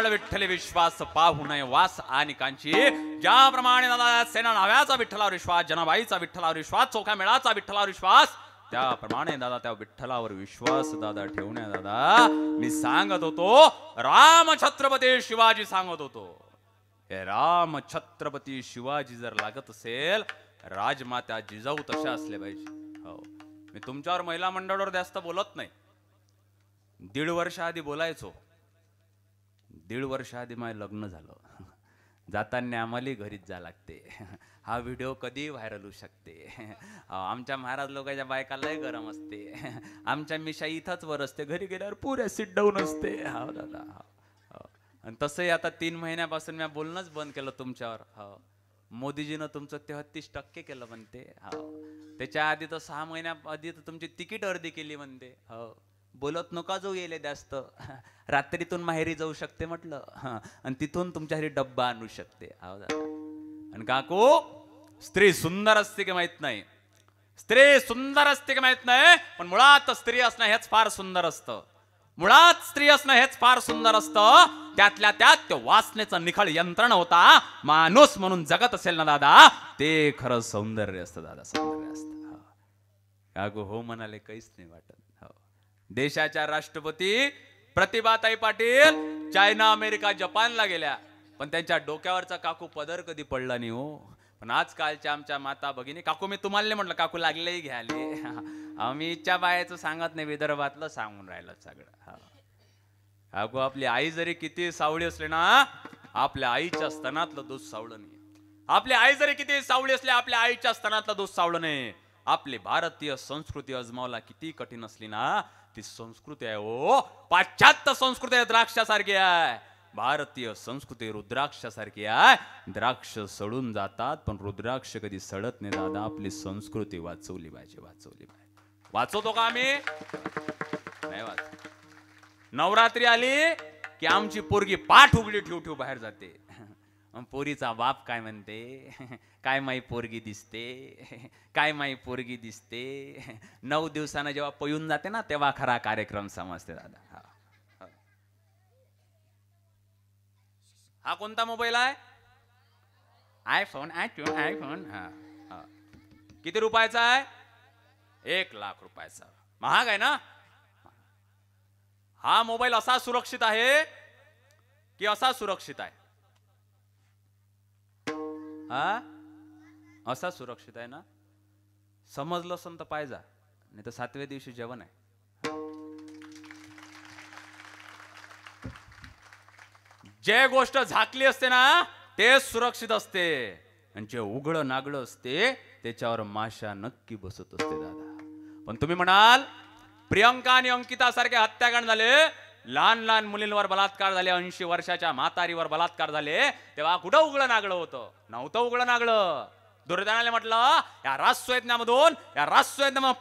विठ्ठल विश्वास पाहू नये वास आणि कांची. ज्याप्रमाणे दादा सेना नाव्याचा विठ्ठलावर विश्वास, जनाबाईचा विठ्ठलावर विश्वास, चोखा मेळाचा विठ्ठलावर विश्वास, त्याप्रमाणे दादा त्या विठ्ठलावर विश्वास दादा ठेवण्या दादा मी सांगत होतो. राम छत्रपती शिवाजी सांगत होतो. हे राम छत्रपती शिवाजी जर लागत असेल, राजमाता जिजाऊ तशा असले पाहिजे. हो, मी तुमच्यावर महिला मंडळावर जास्त बोलत नाही. 1.5 वर्ष आधी बोलायचो. 1.5 वर्ष आधी माझं लग्न झालं. जाताना आम्हाला घरीच जा लागते. हा व्हिडिओ कधी व्हायरल होऊ शकते. आमच्या महाराज लोकांच्या बायका लय गरम असते. आमच्या मिशा इथंच वर असते, घरी गेल्यावर पुऱ्या सिट डाऊन असते. हो दादा. आणि तसंही आता 3 महिन्यापासून मी बोलणंच बंद केलं तुमच्यावर. हो, मोदीजीनं तुमचं 33% केलं म्हणते. हो, त्याच्या आधी तर 6 महिन्या आधी तर तुमची तिकीट अर्धी केली म्हणते. हो, बोलत नका जाऊ येले जास्त. रात्रीतून माहेरी जाऊ शकते म्हटलं, आणि तिथून तुमच्या घरी डब्बा आणू शकते. हो दादा. आणि काकू, स्त्री सुंदर असते की माहित नाही, स्त्री सुंदर असते की माहित नाही, पण मुळात स्त्री असणं हेच फार सुंदर असतं. मुळात स्त्री असणं हेच फार सुंदर असतं. त्यातल्या त्यात ते वासनेचं निखळ यंत्रण होता. माणूस म्हणून जगत असेल ना दादा, ते खरं सौंदर्य असतं दादा, सौंदर्य असतं. काकू हो म्हणाले, काहीच नाही वाटत. हो, देशाच्या राष्ट्रपती प्रतिभाताई पाटील चायना, अमेरिका, जपानला गेल्या, पण त्यांच्या डोक्यावरचा काकू पदर कधी पडला नाही हो. पण आजकालच्या आमच्या माता भगिनी, काकू मी तुम्हाला नाही म्हटलं, काकू लागलेही घ्याले. आम्ही इच्छा बायाचं सांगत नाही, विदर्भातलं सांगून राहिलं सगळं. काकू आपली आई जरी किती सावळी असली ना, आपल्या आईच्या स्तनातलं दूध सावळं नाही. आपली आई जरी किती सावळी असली, आपल्या आईच्या स्तनातलं दूध सावळं नाही. आपली भारतीय संस्कृती अजमावला किती कठीण असली ना, ती संस्कृती आहे ओ पाश्चात्य संस्कृती द्राक्षासारखी आहे. भारतीय संस्कृती रुद्राक्षासारखी आहे. द्राक्ष सडून जातात पण रुद्राक्ष कधी सडत नाही दादा. आपली संस्कृती वाचवली पाहिजे, वाचवली पाहिजे. वाचवतो का आम्ही? नाही वाचत. नवरात्री आली की आमची पोरगी पाठ उघडी ठेवू ठेवू बाहेर जाते. पोरीचा बाप काय म्हणते, काय माई पोरगी दिसते, काय माई पोरगी दिसते. 9 दिवसानं जेव्हा पळून जाते ना, तेव्हा खरा कार्यक्रम समजते दादा. हा कोणता मोबाईल आहे? आयफोन. आयफोन. किती रुपयाचा आहे? 1 लाख रुपयाचा. महाग आहे ना. हा मोबाईल असा सुरक्षित आहे की असा सुरक्षित आहे? हा असा सुरक्षित आहे ना. समजलं असं तर पाहिजे, नाही तर 7व्या दिवशी जेवण आहे. जे गोष्ट झाकली असते ना ते सुरक्षित असते, आणि जे उघडं नागडं असते त्याच्यावर माशा नक्की बसत असते दादा. पण तुम्ही म्हणाल प्रियंका आणि अंकिता सारखे हत्याकांड झाले, लहान लहान मुलींवर बलात्कार झाले, 80 वर्षाच्या म्हातारीवर बलात्कार झाले, तेव्हा कुठं उघडं नागडं होतं? नव्हतं उघडं नागडं. दुर्योधनाने म्हटलं या राजसुयज्ञामधून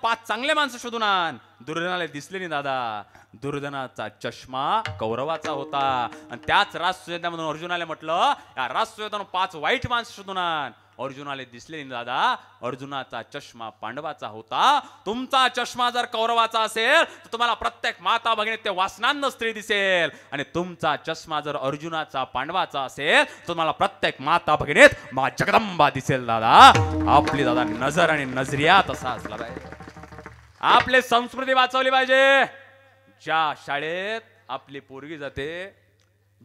5 चांगले माणसं शोधून आण. दुर्योधनाला दिसले नाही दादा. दुर्योधनाचा चष्मा कौरवाचा होता, आणि त्याच राजसुयज्ञामधून अर्जुनाला म्हटलं या राजसुयज्ञामधून 5 वाईट माणसं शोधून आण. अर्जुनाला दिसले नाही दादा. अर्जुनाचा चष्मा पांडवाचा होता. तुमचा चष्मा जर कौरवाचा असेल तर तुम्हाला प्रत्येक माता भगिनीत ते वासनांद स्त्री दिसेल, आणि तुमचा चष्मा जर अर्जुनाचा पांडवाचा असेल तर तुम्हाला प्रत्येक माता भगिनीत मा जगदंबा दिसेल दादा. आपली दादा नजर आणि नजरिया तसा असला पाहिजे. आपली संस्कृती वाचवली पाहिजे. ज्या शाळेत आपली पोरगी जाते,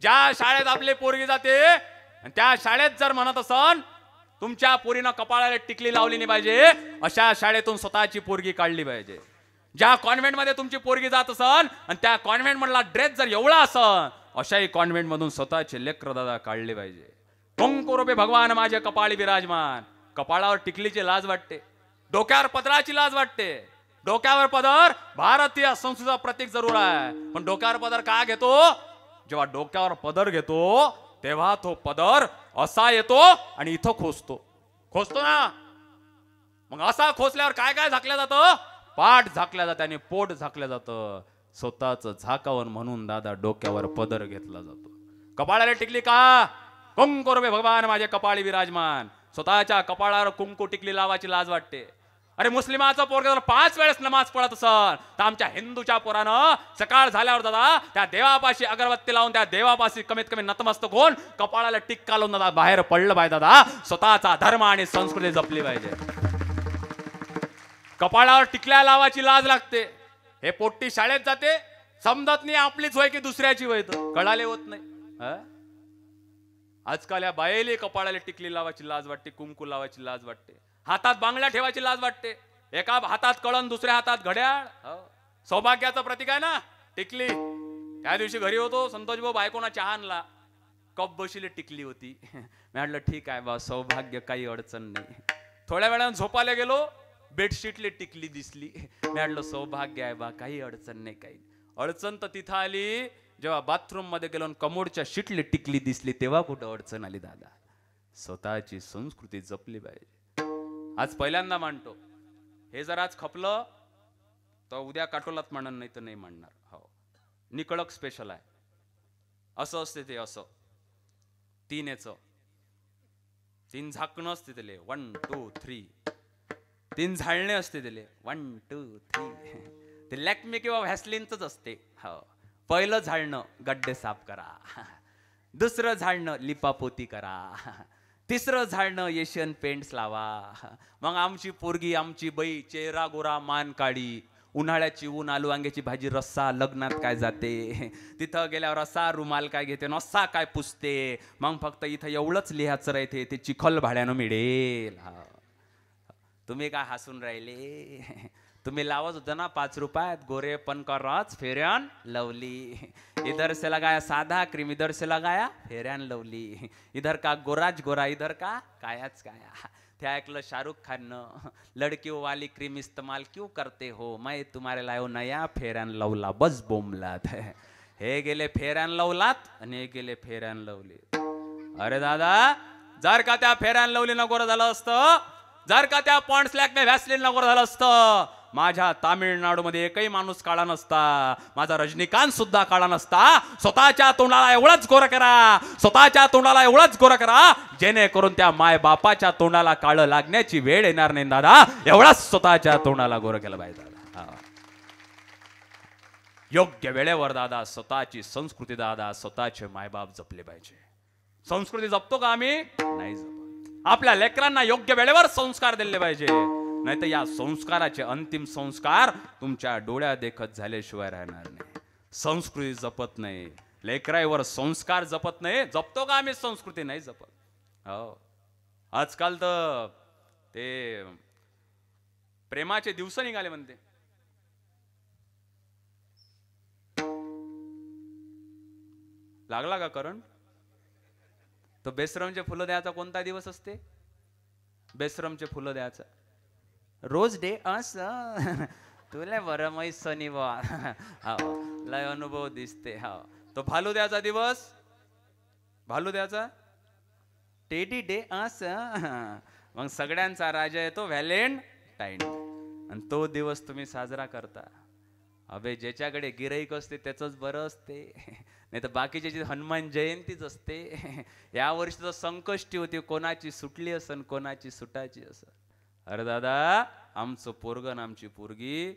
ज्या शाळेत आपली पोरगी जाते, आणि त्या शाळेत जर म्हणत असन तुमच्या पोरीनं कपाळाला टिकली लावली नाही पाहिजे, अशा शाळेतून स्वतःची पोरगी काढली पाहिजे. ज्या कॉन्व्हेंट मध्ये तुमची पोरगी जात असन आणि त्या कॉन्व्हेंट मधला ड्रेस जर एवढा असन, अशाही कॉन्व्हेंट मधून स्वतःचे लेकर दादा काढले पाहिजे. कंकुरूपे भगवान माझे कपाळी विराजमान. कपाळावर टिकलीची लाज वाटते, डोक्यावर पदराची लाज वाटते. डोक्यावर पदर भारतीय संस्कृतीचं प्रतीक जरूर आहे, पण डोक्यावर पदर का घेतो? जेव्हा डोक्यावर पदर घेतो तेव्हा तो पदर असा येतो आणि इथं खोसतो ना. मग असा खोसल्यावर काय काय झाकल्या जातं? पाठ झाकल्या जाते आणि पोट झाकल्या जातं. स्वतःच झाकावण म्हणून दादा डोक्यावर पदर घेतला जातो. कपाळाला टिकली का? कंकुरूपे भगवान माझे कपाळी विराजमान. स्वतःच्या कपाळावर कुंकू टिकली लावायची लाज वाटते. अरे मुस्लिमाचा पोरगा जर 5 वेळेस नमाज पडत असल तर आमच्या हिंदूच्या पोरानं सकाळ झाल्यावर दादा त्या देवापाशी अगरबत्ती लावून त्या देवापाशी कमीत कमी नतमस्तक होऊन कपाळाला टिक्का लावून दादा बाहेर पडलं पाहिजे दादा. स्वतःचा धर्म आणि संस्कृती जपली पाहिजे. कपाळावर टिकल्या लावायची लाज लागते. हे पोट्टी शाळेत जाते, समजत नाही आपलीच होय की दुसऱ्याची होय, कळाले होत नाही. आजकाल या बायेली कपाळाला टिकली लावायची लाज वाटते, कुंकू लावायची लाज वाटते, हातात बांगड्या ठेवायची लाज वाटते. एका हातात कळण, दुसऱ्या हातात घड्याळ. सौभाग्याचं प्रतीक आहे ना टिकली. त्या दिवशी घरी होतो, संतोष भाऊ बायकोना चहा आणला, कप बशीले टिकली होती. मी म्हटलं ठीक आहे बा, सौभाग्य, काही अडचण नाही. थोड्या वेळानं झोपायला गेलो, बेडशीटले टिकली दिसली. मी म्हटलं सौभाग्य आहे बा, काही अडचण नाही. काही अडचण तर तिथं आली जेव्हा बाथरूम मध्ये गेलो कमोडच्या शीटले टिकली दिसली, तेव्हा कुठं अडचण आली दादा. स्वतःची संस्कृती जपली पाहिजे. आज पहिल्यांदा मांडतो, हे जर आज खपलं तर उद्या काटोलात म्हणणार, नाही तर नाही म्हणणार. हो, निकडक स्पेशल आहे. असं असते ते, असं 3 झाकणं असते त्याले, 1 2 3. 3 झाळणे असते त्याले, 1 2 3. ते लॅक्मे किंवा व्हॅसलिनच असते. हो, पहिलं झाडणं गड्डे साफ करा, दुसरं झाडणं लिपापोती करा, तिसरं झाडणं एशियन पेंट्स लावा. मग आमची पोरगी, आमची बाई चेहरा गोरा मान काळी, उन्हाळ्याची ऊन, आलू वांग्याची भाजी, रस्सा, लग्नात काय जाते, तिथं गेल्यावर असा रुमाल काय घेते, नसा काय पुसते, मग फक्त इथं एवढंच लिहायचं राहते, ते चिखल भाड्यानं मिळेल. तुम्ही काय हसून राहिले? तुम्ही लावत होता ना 5 रुपयात गोरे पण करच फेरन लवली. इधर से लगाया साधा क्रीम, इधर से लगाया फेरन लवली. इधर का गोराज गोरा, इधर का कायाच काया. ते ऐकलं शाहरुख खाननं, लडकियों वाली क्रीम इस्तेमाल क्यों करते हो, मैं तुम्हारे लायो नया फेरन लवला. बस बोंबलात. हे गेले फेरन लवलात आणि हे गेले फेरन लवली. अरे दादा, जर का त्या फेरन लवली नगोर झालं असतं, जर का त्या पॉन्ड्स लॅकने व्हॅसलीन नगोर झालं असतं, माझ्या तामिळनाडूमध्ये एकही माणूस काळा नसता, माझा रजनीकांत सुद्धा काळा नसता. स्वतःच्या तोंडाला एवढंच गोरं करा, स्वतःच्या तोंडाला एवढंच गोरं करा, जेणेकरून त्या माय बापाच्या तोंडाला काळं लागण्याची वेळ येणार नाही. दादा, एवढाच स्वतःच्या तोंडाला गोरं केलं पाहिजे. योग्य वेळेवर दादा स्वतःची संस्कृती, दादा स्वतःचे मायबाप जपले पाहिजे. संस्कृती जपतो का आम्ही? नाही जपत. आपल्या लेकरांना योग्य वेळेवर संस्कार दिले पाहिजे, नाही तर या संस्काराचे अंतिम संस्कार तुमच्या डोळ्या देखत झाल्याशिवाय राहणार नाही. संस्कृती जपत नाही, लेकराईवर संस्कार जपत नाही. जपतो का आम्ही संस्कृती? नाही जपत. हो, आजकाल तर ते प्रेमाचे दिवस निघाले म्हणते. लागला का करंट? तो बेसरमचे फुलं द्यायचा कोणता दिवस असते? बेसरमचे फुलं द्यायचा रोज डे. असं तुला बरं माहीत शनिवार. हो, लय अनुभव दिसते. हो, तो भालू द्यायचा दिवस, भालू द्यायचा टेडी डे. असं मग सगळ्यांचा राजा येतो व्हॅलेंटाईन, आणि तो दिवस तुम्ही साजरा करता. अबे, ज्याच्याकडे गिराईक असते त्याचंच बरं असते, नाही तर बाकीच्या हनुमान जयंतीच असते. या वर्षी तर संकष्टी होती, कोणाची सुटली असन कोणाची सुटायची असन. अरे दादा, आमचं पोरगण आमची पोरगी,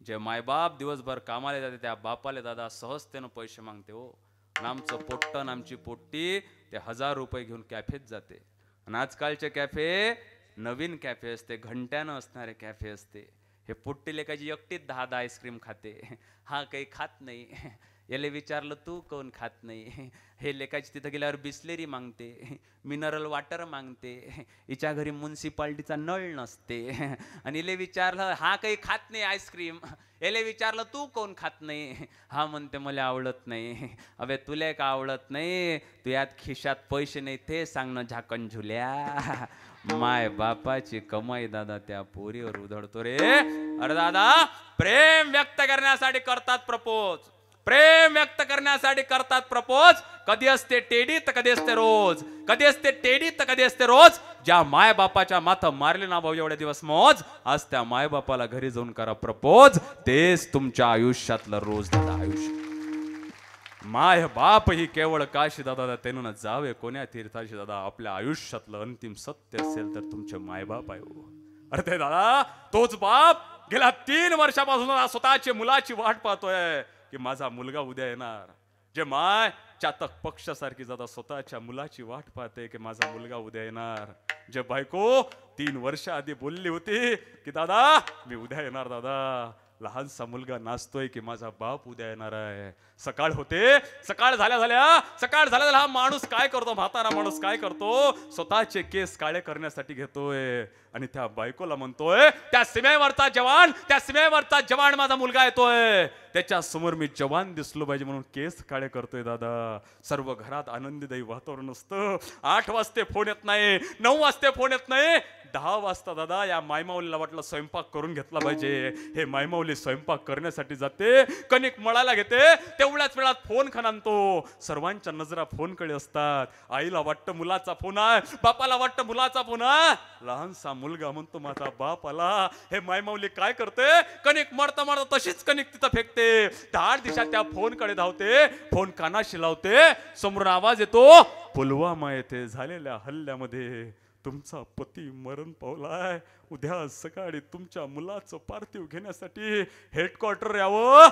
जे मायबाप दिवसभर कामाला जाते त्या बापाले दादा सहजतेनं पैसे मागते हो. आणि आमचं पोट्टन आमची पोट्टी ते 1000 रुपये घेऊन कॅफेत जाते. आणि आजकालचे कॅफे नवीन कॅफे असते, घंट्यानं असणारे कॅफे असते. हे पोट्टी लेकाची एकटीच 10 आईस्क्रीम खाते, हा काही खात नाही. याला विचारलं तू कोण खात नाही, हे लेकाची तिथं गेल्यावर बिस्लेरी मागते, मिनरल वॉटर मागते. हिच्या घरी म्युन्सिपाल्टीचा नळ नसते. आणि इले विचारलं हा काही खात नाही आईस्क्रीम, याला विचारलं तू कोण खात नाही, हा म्हणते मला आवडत नाही. अबे, तुला का आवडत नाही? तू यात खिशात पैसे नाही ते सांगणं झाकण झुल्या. माय बापाची कमाई दादा त्या पोरीवर उधळतो रे. अरे दादा, प्रेम व्यक्त करण्यासाठी करतात प्रपोज, प्रेम व्यक्त करण्यासाठी करतात प्रपोज. कधी असते टेडी तर कधी असते रोज, कधी असते टेडी तर कधी असते रोज. ज्या माय बापाच्या माथं मारले ना भाऊ एवढे दिवस मौज, आज त्या माय बापाला घरी जाऊन करा प्रपोज. तेच तुमच्या आयुष्यातलं रोज दादा आयुष्य. माय बाप ही केवळ काशी दादा त्यानं जावे कोण्या तीर्थाशी दादा. आपल्या आयुष्यातलं अंतिम सत्य असेल तर तुमचे मायबाप आहे. अरे ते दादा, तोच बाप गेल्या 3 वर्षापासून स्वतःच्या मुलाची वाट पाहतोय की माझा मुलगा उद्या येणार. जे माय चातक पक्षासारखी दादा स्वतःच्या मुलाची वाट पाहते की माझा मुलगा उद्या येणार. जे बायको 3 वर्ष आधी बोलली होती की दादा मी उद्या येणार, दादा लहानसा मुलगा नाचतोय की माझा बाप उद्या येणार आहे. सकाळ होते, सकाळ झाल्या हा माणूस काय करतो, म्हातारा माणूस काय करतो, स्वतःचे केस काळे करण्यासाठी घेतोय आणि त्या बायकोला म्हणतोय त्या सीमेवरचा जवान माझा मुलगा येतोय, त्याच्या समोर मी जवान दिसलो पाहिजे म्हणून केस काळे करतोय. दादा, सर्व घरात आनंददायी वातावरण असतं. 8 वाजते फोन येत नाही, 9 वाजते फोन येत नाही, 10 वाजता दादा या मायमाऊलीला वाटलं स्वयंपाक करून घेतला पाहिजे. हे मायमाऊली स्वयंपाक करण्यासाठी जाते, कणिक मळायला घेते, तेवढ्याच वेळात फोन खणानतो. सर्वांच्या नजरा फोनकडे असतात. आईला वाटतं मुलाचा फोन आहे, बापाला वाटतं मुलाचा फोन आहे. लहानसा मुलगा म्हणतो माझा बाप आला. हे मायमाऊली काय करते, कणिक मरता मरता तशीच कणिक तिथं फेकते. 10 दिवसात त्या फोनकडे धावते, फोन कानाशी लावते. समोरून आवाज येतो, पुलवामा येथे झालेल्या हल्ल्यामध्ये तुमचा पती मरण पावलाय. उद्या सकाळी तुमच्या मुलाचं पार्थिव घेण्यासाठी हेडक्वार्टर यावं.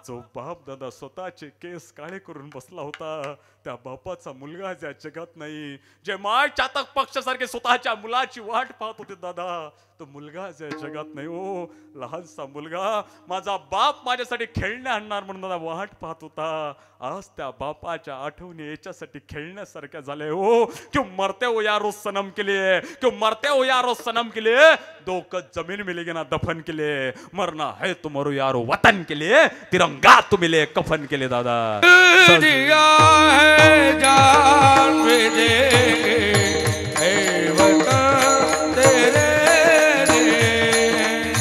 जो बाप दादा स्वतःचे केस काळे करून बसला होता, त्या बापाचा मुलगा ज्या जगात नाही, जे माय चातक पक्षासारखे स्वतःच्या मुलाची वाट पाहत होते दादा, तो मुलगा ज्या जगात नाही हो. लहानसा मुलगा, माझा बाप माझ्यासाठी खेळणे आणणार म्हणून दादा वाट पाहत होता. आज त्या बापाच्या आठवणी याच्यासाठी खेळण्यासारख्या झाले हो. क्यों मरते हो यारो सनम के लिए, क्यों मरते हो यारो सनम के लिए, 2 गज जमीन मिलेगी ना दफन के लिए, मरना है तो मरो यारो वतन के लिए, तिरंगा तो मिले कफन के लिए दादा. दिया है जान भी देंगे ऐ वतन तेरे लिए.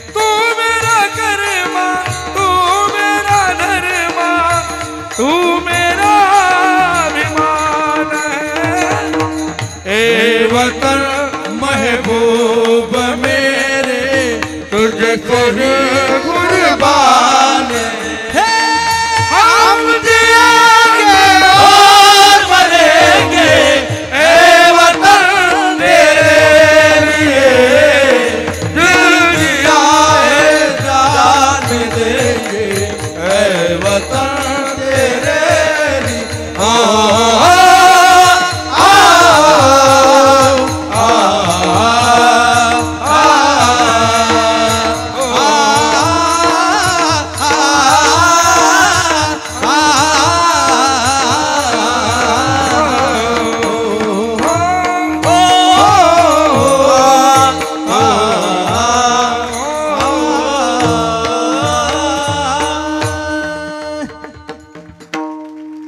तू मेरा करमा, तू मेरा धर्मा, तू मेरा अभिमान है. ऐ वतन महबूब मेरे, तुझको कुर्बान है. हम जिएंगे और मरेंगे ऐ वतन तेरे लिए. दिल दिया है जान भी देंगे ऐ वतन तेरे लिए.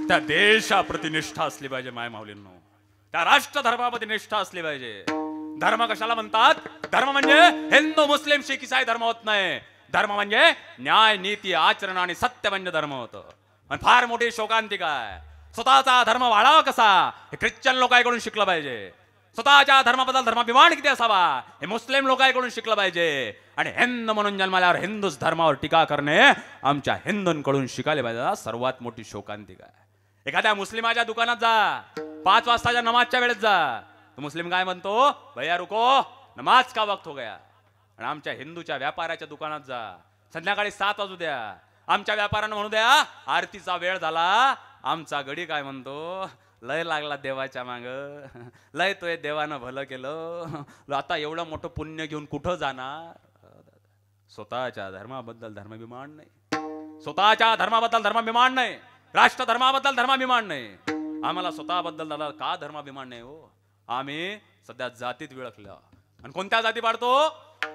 त्या देशाप्रती निष्ठा असली पाहिजे माय माऊलींनो. त्या राष्ट्र धर्माप्रती निष्ठा असली पाहिजे. धर्म कशाला म्हणतात? धर्म म्हणजे हिंदू मुस्लिम शीख इसाई धर्म होत नाही. धर्म म्हणजे न्याय नीती आचरण आणि सत्य म्हणजे धर्म होतं. आणि फार मोठी शोकांतिका आहे. स्वतःचा धर्म वाढावा कसा हे ख्रिश्चन लोकांकडून शिकलं पाहिजे. स्वतःच्या धर्माबद्दल धर्माभिमान किती असावा हे मुस्लिम लोकांकडून शिकलं पाहिजे. आणि हिंद म्हणून जन्माल्यावर हिंदूच धर्मावर टीका करणे आमच्या हिंदूंकडून शिकायला पाहिजे. सर्वात मोठी शोकांतिका आहे. एखाद्या मुस्लिमाच्या दुकानात जा, 5 वाजताच्या नमाजच्या वेळेत जा, तो मुस्लिम काय म्हणतो? भैया रुको, नमाज का वक्त हो गया. आणि आमच्या हिंदूच्या व्यापाऱ्याच्या दुकानात जा, संध्याकाळी 7 वाजू द्या, आमच्या व्यापाऱ्यानं म्हणू द्या आरतीचा वेळ झाला, आमचा गडी काय म्हणतो? लय लागला देवाच्या माग, लय तोय देवानं भलं केलं, आता एवढं मोठं पुण्य घेऊन कुठं जाणार? स्वतःच्या धर्माबद्दल धर्माभिमान नाही. स्वतःच्या धर्माबद्दल धर्माभिमान नाही. राष्ट्र धर्माबद्दल धर्माभिमान नाही. आम्हाला स्वतःबद्दल दादा का धर्माभिमान नाही हो? आम्ही सध्या जातीत विळखलो. आणि कोणत्या जाती पाडतो?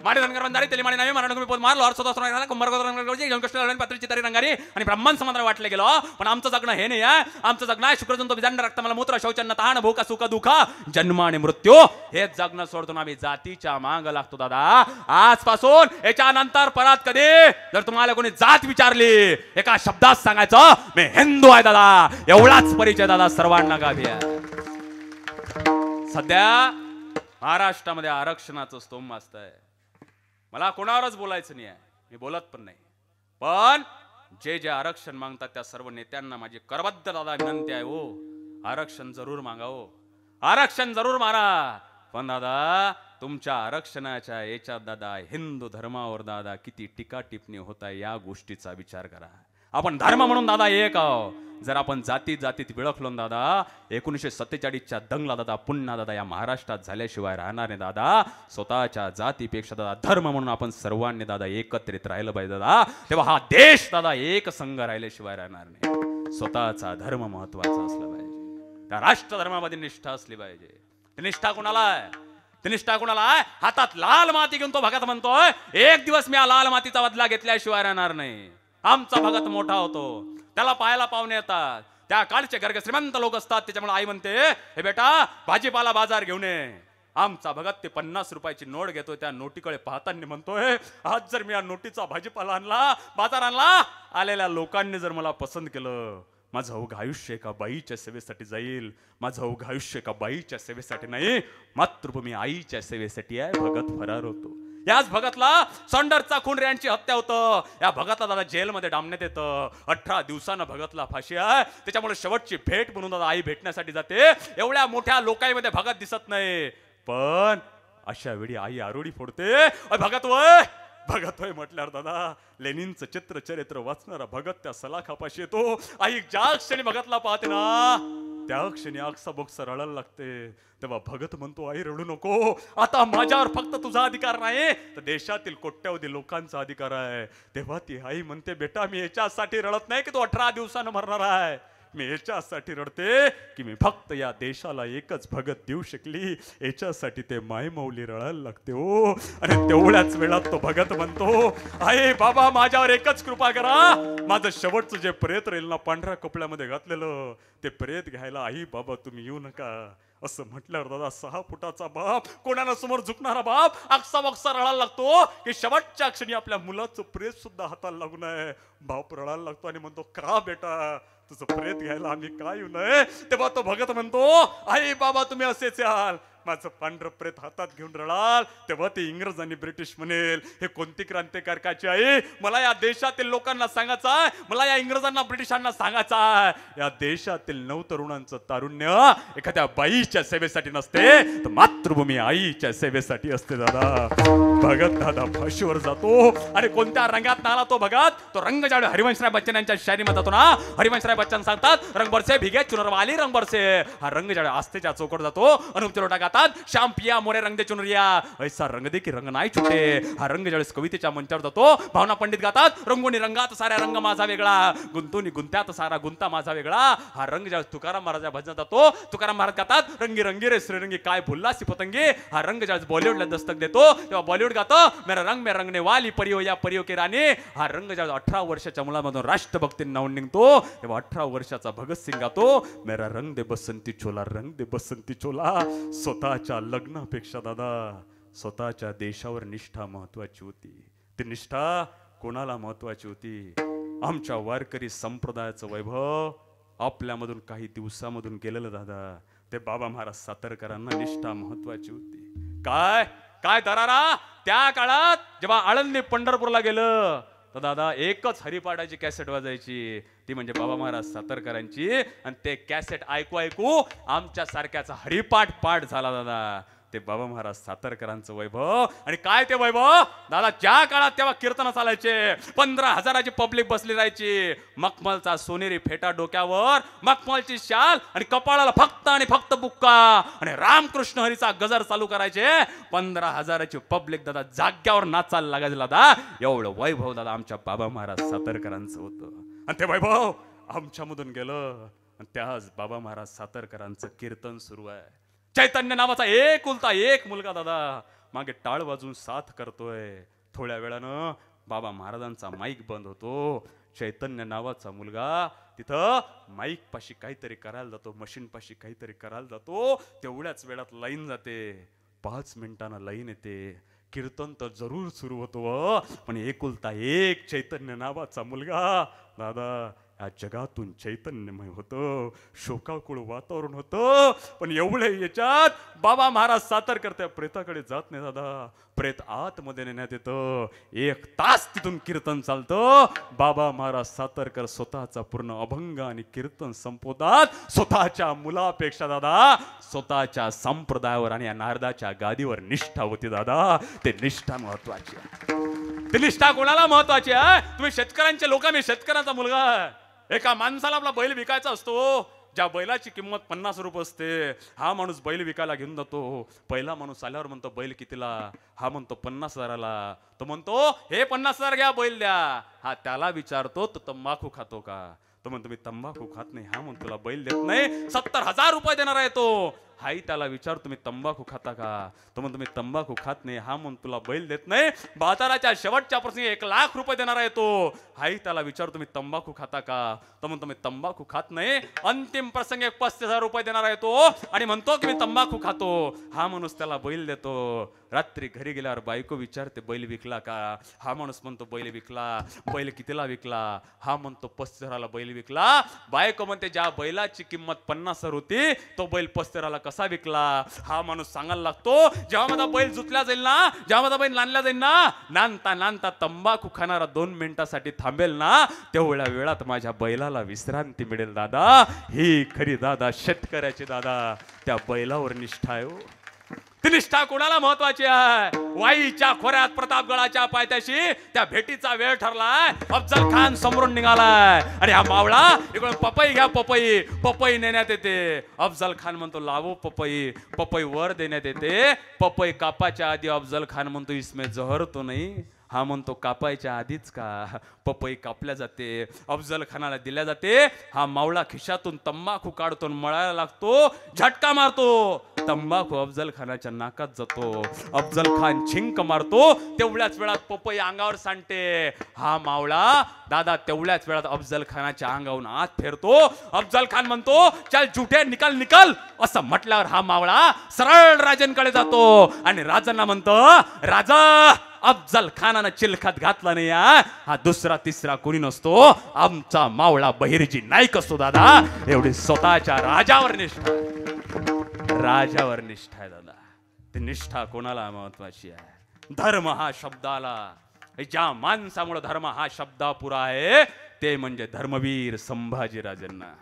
माडी धनगर बंधारी तेलिमाणी नावी मराठी पोत मारलो हर स्वतः सोना कुंभार गोत्र पात्री चितारी रंगारी आणि ब्राह्मण समाजाला वाटले गेलो. पण आमचं जगणं हे नाही आहे. आमचं जगणं आहे शुक्रजंतू बिजांड रक्त मला मूत्र शौचन्न तहान भूक सुख दुःख जन्म आणि मृत्यू हेच जगणं सोडतो. आम्ही जातीच्या माग लागतो दादा. आजपासून याच्यानंतर परत कधी जर तुम्हाला कोणी जात विचारली एका शब्दात सांगायचं मी हिंदू आहे दादा. एवढाच परिचय दादा सर्वांना गावी आहे. सध्या महाराष्ट्रामध्ये आरक्षणाचं स्तोम वाजतंय. मला कोणावरच बोलायचं नाही आहे, मी बोलत पण नाही. पण जे जे आरक्षण मागतात त्या सर्व नेत्यांना माझी करबद्ध दादा विनंती आहे हो, आरक्षण जरूर मागा हो, आरक्षण जरूर मारा. पण दादा तुमच्या आरक्षणाच्या याच्यात दादा हिंदू धर्मावर दादा किती टीका टिप्पणी होत आहे या गोष्टीचा विचार करा. आपण धर्म म्हणून दादा एक आहो. जर आपण जातीत विळखलो दादा 1947च्या दंगला दादा पुन्हा दादा या महाराष्ट्रात झाल्याशिवाय राहणार नाही दादा. स्वतःच्या जातीपेक्षा दादा धर्म म्हणून आपण सर्वांनी दादा एकत्रित राहिलं पाहिजे दादा. तेव्हा हा देश दादा एक संघ राहिल्याशिवाय राहणार नाही. स्वतःचा धर्म महत्वाचा असला पाहिजे. त्या राष्ट्र धर्मामध्ये निष्ठा असली पाहिजे. ती निष्ठा कोणाला आहे? ती निष्ठा कोणाला आहे? हातात लाल माती घेऊन तो भगत म्हणतोय एक दिवस मी या लाल मातीचा बदला घेतल्याशिवाय राहणार नाही. आमचा भगत मोठा होतो, त्याला पाहायला पाहुणे येतात, त्या काळचे गर्ग श्रीमंत लोक असतात. त्याच्यामुळे आई म्हणते हे बेटा भाजीपाला बाजार घेऊन ये. आमचा भगत ते 50 रुपयाची नोट घेतोय, त्या नोटीकडे पाहताना म्हणतोय आज जर मी या नोटीचा भाजीपाला आणला बाजार आणला, आलेल्या लोकांनी जर मला पसंत केलं, माझं अवघं आयुष्य एका बाईच्या सेवेसाठी जाईल. माझं अवघं आयुष्य एका बाईच्या सेवेसाठी नाही, मातृभूमी आईच्या सेवेसाठी आहे. भगत फरार होतो. याच भगतला संडरचा खून यांची हत्या होतं. या भगतला दादा जेलमध्ये डांबण्यात येतं. 18 दिवसानं भगतला फाशी आहे. त्याच्यामुळे शेवटची भेट म्हणून दादा आई भेटण्यासाठी जाते. एवढ्या मोठ्या लोकांमध्ये भगत दिसत नाही, पण अशा वेळी आई आरोडी फोडते. भगत वय भगत होय म्हटल्यावर दादा लेनिनचं चित्र चरित्र वाचणारा भगत त्या सलाखापाशी येतो. आई ज्या क्षणी भगतला पाहते ना त्या क्षणी आगसा बोक्सा रडायला लागते. तेव्हा भगत म्हणतो आई रडू नको, आता माझ्यावर फक्त तुझा अधिकार नाही तर देशातील कोट्यावधी लोकांचा अधिकार आहे. तेव्हा ती आई म्हणते बेटा मी याच्यासाठी रडत नाही की तू 18 दिवसानं मरणार आहे, मी याच्यासाठी रडते की मी फक्त या देशाला एकच भगत देऊ शकली, याच्यासाठी ते मायमौली रडायला लागते हो. आणि तेवढ्याच वेळात तो भगत म्हणतो आई बाबा माझ्यावर एकच कृपा करा, माझं शेवटचं जे प्रेत राहील ना पांढऱ्या कपड्यामध्ये घातलेलं ते प्रेत घ्यायला आई बाबा तुम्ही येऊ नका. असं म्हटल्यावर दादा 6 फुटाचा बाप, कोणाला समोर झुकणारा बाप अक्सा बक्सा रडायला लागतो की शेवटच्या क्षणी आपल्या मुलाचं प्रेत सुद्धा हाताला लागू नये. बाप रडायला लागतो आणि म्हणतो का बेटा तुझं प्रेत घ्यायला आम्ही काय येऊ नये. तेव्हा तो भगत म्हणतो आई बाबा तुम्ही असेच याल, माझं पांढरं प्रेत हातात घेऊन रडाल. तेव्हा ते इंग्रज आणि ब्रिटिश म्हणेल हे कोणती क्रांतिकारकाची आहे, मला या देशातील लोकांना सांगायचं आहे, मला या इंग्रजांना ब्रिटिशांना सांगायचं आहे या देशातील नवतरुणांचं तारुण्य एखाद्या बाईच्या सेवेसाठी नसते तर मातृभूमी आईच्या सेवेसाठी असते. दादा भगत दादा फाशीवर जातो आणि कोणत्या रंगात नाला तो भगत, तो रंग ज्यावेळी हरिवंशराय बच्चन यांच्या शायरीमध्ये जातो ना, हरिवंशराय बच्चन सांगतात रंग बरसे भिगे चुनरवाली रंग बरसे. हा रंग ज्यावेळी आस्थेच्या चौकट जातो अनुप चिरोटा गातात श्याम पिया मोरे रंग दे चुनरिया ऐसा रंग दे की रंग नाही छुटे. हा रंग ज्यावेळेस कवितेच्या मंचावर जातो भावना पंडित गातात रंगोनी रंगात साऱ्या रंग माझा वेगळा, गुंतोनी गुंत्यात सारा गुंता माझा वेगळा. हा रंग ज्यावेळेस तुकाराम महाराजा भजनात जातो, तुकाराम महाराज गातात रंगी रंगी रे श्रीरंगी काय फुल्लासी पतंगी. हा रंग ज्यावेळेस बॉलिवूडला दस्तक देतो तेव्हा बॉलिवूड गातो मेरा रंग ने वाली परियो या परियो की राणी. हा रंग ज्यावेळेस 18 वर्षाच्या मुलामधून राष्ट्रभक्तीने नावून निघतो तेव्हा 18 वर्षाचा भगतसिंग गातो मेरा रंग दे बसंती चोला रंग दे बसंती चोला. स्वतःच्या लग्नापेक्षा दादा स्वतःच्या देशावर निष्ठा महत्वाची होती. ती निष्ठा कोणाला महत्वाची होती. आमच्या वारकरी संप्रदायाचं वैभव आपल्यामधून काही दिवसामधून गेलेलं दादा ते बाबा महाराज सातारकरांना निष्ठा महत्वाची होती. काय काय दरारा त्या काळात जेव्हा आळंदी पंढरपूरला गेलं तर दादा एकच हरिपाठाची कॅसेट वाजायची ती म्हणजे बाबा महाराज सातारकरांची. आणि ते कॅसेट ऐकू ऐकू आमच्या सारख्याचा हरिपाठ पाठ झाला दादा. ते बाबा महाराज सातारकरांचं वैभव. आणि काय ते वैभव दादा ज्या काळात तेव्हा कीर्तन चालायचे 15,000ची पब्लिक बसली राहायची. मखमलचा सोनेरी फेटा डोक्यावर, मखमलची शाल आणि कपाळाला फक्त आणि फक्त बुक्का आणि रामकृष्ण हरीचा गजर चालू करायचे. 15,000ची पब्लिक दादा जाग्यावर नाचायला लागायचं दादा. एवढं वैभव दादा आमच्या बाबा महाराज सातारकरांचं होतं. आणि ते वैभव आमच्यामधून गेलं आणि त्याच बाबा महाराज सातारकरांचं कीर्तन सुरू आहे. चैतन्य नावाचा एकुलता एक मुलगा दादा मागे टाळ वाजून साथ करतोय. थोड्या वेळानं बाबा महाराजांचा माईक बंद होतो. चैतन्य नावाचा मुलगा तिथं माईक पाशी काहीतरी करायला जातो, मशीन पाशी काहीतरी करायला जातो. तेवढ्याच वेळात लाईन जाते. 5 मिनिटांना लाईन येते. कीर्तन तर जरूर सुरू होतो पण एकुलता एक चैतन्य नावाचा मुलगा दादा या जगातून चैतन्यमय होतं. शोकाकुळ वातावरण होतं पण एवढे याच्यात बाबा महाराज सातारकर त्या प्रेताकडे जात नाही दादा. प्रेत आतमध्ये नेण्यात येतं. 1 तास तिथून कीर्तन चालतं. बाबा महाराज सातारकर स्वतःचा पूर्ण अभंग आणि कीर्तन संपवतात. स्वतःच्या मुलापेक्षा दादा स्वतःच्या संप्रदायावर आणि या नारदाच्या गादीवर निष्ठा होती दादा. ते निष्ठा महत्वाची आहे. ती निष्ठा कोणाला महत्वाची आहे. तुम्ही शेतकऱ्यांचे लोक, मी शेतकऱ्यांचा मुलगा आहे. एका माणसाला आपला बैल विकायचा असतो. ज्या बैलाची किंमत 50 रुपये असते हा माणूस बैल विकायला घेऊन जातो. पहिला माणूस आल्यावर म्हणतो बैल कितीला, हा म्हणतो 50,000ला. तो म्हणतो हे 50,000 घ्या बैल द्या. हा त्याला विचारतो तो तंबाखू खातो का. तो म्हणतो मी तंबाखू खात नाही. हा म्हणतो तुला बैल देत नाही. 70,000 रुपये देणार आहे तो. हाही त्याला विचार तुम्ही तंबाखू खाता का. तो म्हणतो मी तंबाखू खात नाही. हा म्हणून तुला बैल देत नाही. बाजाराच्या शेवटच्या प्रसंगी 1,00,000 रुपये देणार आहे तो. हाही त्याला विचार तुम्ही तंबाखू खाता का. तो म्हणतो मी तंबाखू खात नाही. अंतिम प्रसंगी 35,000 रुपये देणार आहे तो आणि म्हणतो की मी तंबाखू खातो. हा माणूस त्याला बैल देतो. रात्री घरी गेल्यावर बायको विचारते बैल विकला का. हा माणूस म्हणतो बैल विकला. बैल कितीला विकला. हा म्हणतो 35,000ला बैल विकला. बायको म्हणते ज्या बैलाची किंमत 50,000 होती तो बैल 35,000ला कसा विकला. हा माणूस सांगायला लागतो जेव्हा माझा बैल जुतल्या जाईल ना, जेव्हा माझा बैल नांदल्या जाईल ना, नांदता नांदता तंबाखू खाणारा 2 मिनिटासाठी थांबेल ना, तेवढ्या वेळात माझ्या बैलाला विश्रांती मिळेल दादा. ही खरी दादा शेतकऱ्याची दादा त्या बैलावर निष्ठा आहे. ती निष्ठा कोणाला महत्वाची आहे? वाईच्या खोऱ्यात प्रतापगडाच्या पायथ्याशी त्या भेटीचा वेळ ठरलाय. अफजल खान समोरून निघालाय आणि हा मावळा इकडून पपई घ्या, पपई पपई नेण्यात येते. अफजल खान म्हणतो लावो पपई, पपई वर देण्यात येते. पपई कापाच्या आधी अफजल खान म्हणतो इसमें जहर तो नाही. हा म्हणतो कापायच्या आधीच का? पपई कापल्या जाते, अफजल खानाला दिल्या जाते. हा मावळा खिशातून तंबाखू काढतो, मळायला लागतो, झटका मारतो. तंबाखू अफजल खानाच्या नाकात जातो. अफजल खान छिंक मारतो. तेवढ्याच वेळात पपई अंगावर सांडते. हा मावळा दादा तेवढ्याच वेळात अफजल खानाच्या अंगावरून आत फेरतो. अफजल खान म्हणतो चल झुठे निकाल निकाल. असं म्हटल्यावर हा मावळा सरळ राजांकडे जातो आणि राजांना म्हणतो राजा अफजल खानानं चिलखत घातला नाही. हा दुसरा तिसरा कोणी नसतो, आमचा मावळा बहिर्जी नाईक असतो दादा. एवढी स्वतःच्या राजावर निष्ठा, राजावर निष्ठा आहे दादा. ती निष्ठा कोणाला महत्वाची आहे? धर्म हा शब्दाला, ज्या माणसामुळे धर्म हा शब्दा पुरा आहे ते म्हणजे धर्मवीर संभाजीराजांना.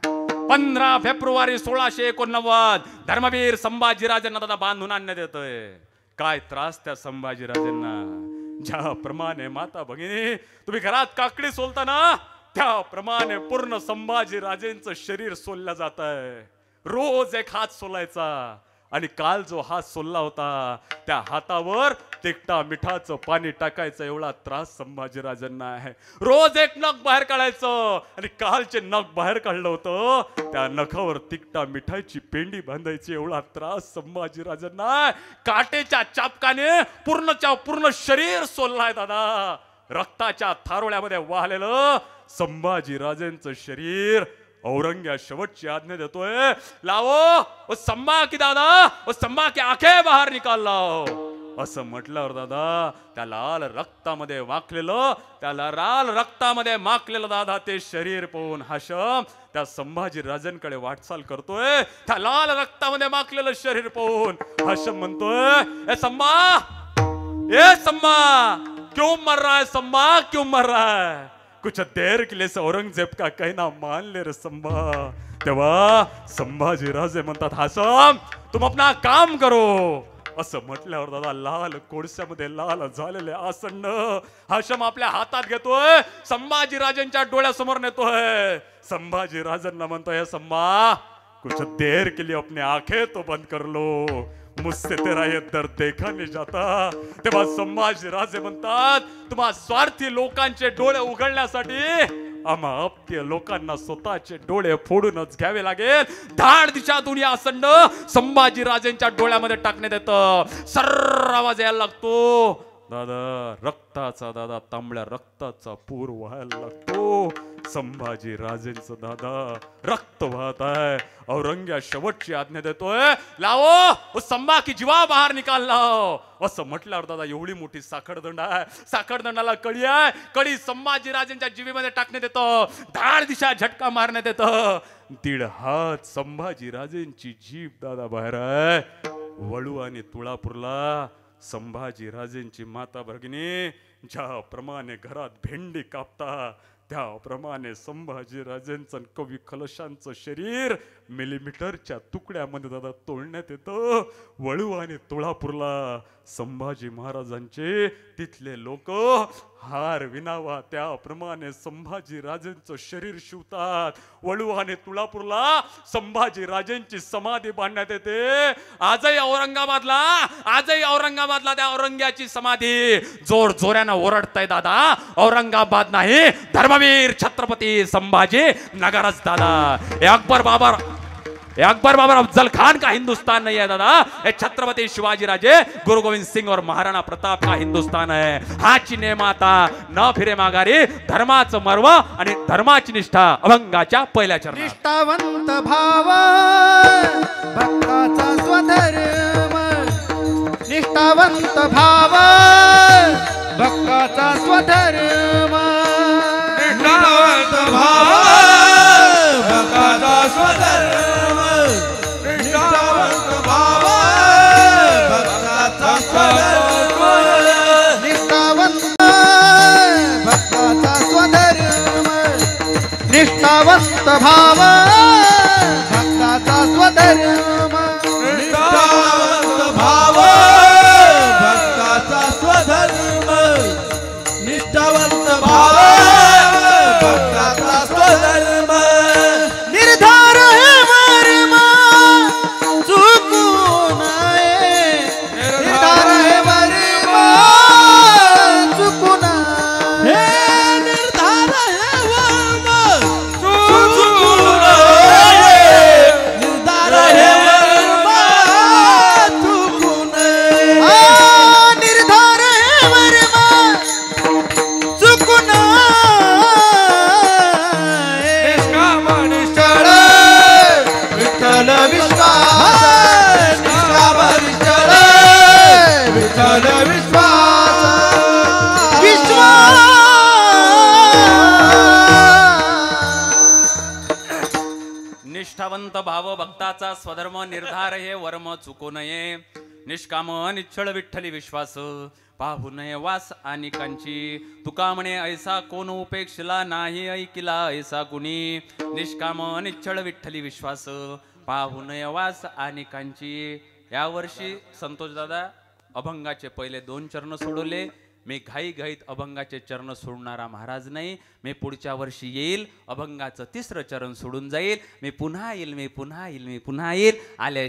15 फेब्रुवारी 1689 धर्मवीर संभाजीराजांना दादा बांधून आणण्यात येतोय. काय त्रास त्या संभाजीराजांना. ज्याप्रमाणे माता भगिनी तुम्ही घरात काकडी सोलताना त्याप्रमाणे पूर्ण संभाजीराजेंचं शरीर सोललं जात आहे. रोज एक हात सोलायचा आणि काल जो हात सोलला होता त्या हातावर तिखटा मिठाचं पाणी टाकायचं एवढा त्रास संभाजीराजांना आहे. रोज एक नख बाहेर काढायचं आणि कालचे नख बाहेर काढलं होतं त्या नखावर तिखटा मिठाची पेंडी बांधायची एवढा त्रास संभाजीराजांना आहे. काटेच्या चापकाने पूर्णच्या पूर्ण शरीर सोललाय दादा. रक्ताच्या थारोळ्यामध्ये वाहलेलं संभाजीराजेंचं शरीर औरंग्या शेवटची आज्ञा देतोय लावो संभा की दादा, संभा की आंखें बाहेर निकाल लाव. असं म्हटल्यावर दादा त्या लाल रक्तामध्ये वाकलेलं, त्या लाल रक्तामध्ये माकलेलं दादा ते शरीर पाहून हाशम त्या संभाजी राजांकडे वाटचाल करतोय. त्या लाल रक्तामध्ये माकलेलं शरीर पाहून हाशम म्हणतोय ए संभा, ए संभा क्यों मर रहा है, संभा क्यों मर रहा है? कुछ देर के लिए औरंगजेब का कहना मान ले रे संभा. तेव्हा संभाजी राजे म्हणतात हाशम तुम अपना काम करो. असं म्हटल्यावर दादा लाल कोळशामध्ये लाल झालेले आसन्न हाशम आपल्या हातात घेतोय, संभाजी राजांच्या डोळ्यासमोर नेतोय. संभाजी राजांना म्हणतोय संभा कुछ देर के लिए अपने आंखें तो बंद कर लो, मुझसे तेरा ये दर्द देखा नहीं जाता. तेव्हा संभाजी राजे म्हणतात तुम्हा स्वार्थी लोकांचे डोळे उघडण्यासाठी आम्हा आपल्या लोकांना स्वतःचे डोळे फोडूनच घ्यावे लागेल. धाड दिशातून या असंड संभाजी राजेंच्या डोळ्यामध्ये टाकण्यात येतं. सर्र आवाज यायला लागतो दादा. रक्ताचा दादा तांबड्या रक्ताचा पूर व्हायला लागतो. संभाजी राजेंचं दादा रक्त वाहत आहे. औरंग्या शेवटची आज्ञा देतोय लावो संभा की जीवा बाहेर निकाल लाव. असं म्हटल्यावर दादा एवढी मोठी साखरदंड आहे, साखरदंडाला कडी आहे. कडी संभाजी राजेंच्या जीवेमध्ये टाकण्यात येतं. धाड दिशा झटका मारण्यात येतं. 1.5 हात संभाजी राजेंची जीभ दादा बाहेर आहे. वळू आणि तुळापूरला संभाजी राजेंची माता भगिनी ज्याप्रमाणे घरात भेंडी कापता त्याप्रमाणे संभाजी राजेंचं कवी खलशांचं शरीर मिलीमीटरच्या तुकड्यामध्ये दादा तोडण्यात येतं. वळू आणि तुळापूरला संभाजी महाराजांचे तिथले लोक हार विनावा त्याप्रमाणे संभाजी राजेंचं शरीर शिवतात. वळू आणि तुळापूरला संभाजी राजेंची समाधी बांधण्यात येते. आजही औरंगाबादला त्या औरंग्याची समाधी जोर जोरानं ओरडताय दादा. औरंगाबाद नाही धर्मवीर छत्रपती संभाजी नगरच दादा. अकबर बाबर अफजल खान का हिंदुस्तान नहीं है दादा. ये छत्रपती शिवाजी राजे गुरु गोविंद सिंह और महाराणा प्रताप का हिंदुस्तान है. हाची नेमाता न फिरे माघारी. धर्माचं मर्व आणि धर्माची निष्ठा अभंगाच्या पहिल्या चरणात. निष्ठावंत भाव भक्ताचा स्वधर्म, निष्ठावंत भाव भक्ताचा स्वधर्म, निष्ठावंत भाव भक्ताचा स्वधर्म, निष्ठावंत भाव भक्ताचा स्वधर्म, निष्ठावंत भक्ताचा स्वधर्म, निष्ठावंत भाव भक्ताचा स्वधर्म, निष्ठावंत भाव विश्वास विश्वास निष्ठावंत भाव भक्ताचा स्वधर्म निर्धार हे वर्म चुको नये. निष्काम निश्चळ विठ्ठली विश्वास पाहू नये वास आणि कांची. तुका म्हणे ऐसा कोण उपेक्षला नाही ऐकिला ऐसा कुणी. निष्काम निश्चळ विठ्ठली विश्वास पाहू नये वास आणि कांची. यावर्षी संतोष दादा अभंगाचे पहिले 2 चरण सोडवले. मी घाईत अभंगाचे चरण सोडणारा महाराज नाही. मी पुढच्या वर्षी येईल, अभंगाचं 3रं चरण सोडून जाईल. मी पुन्हा येईल आले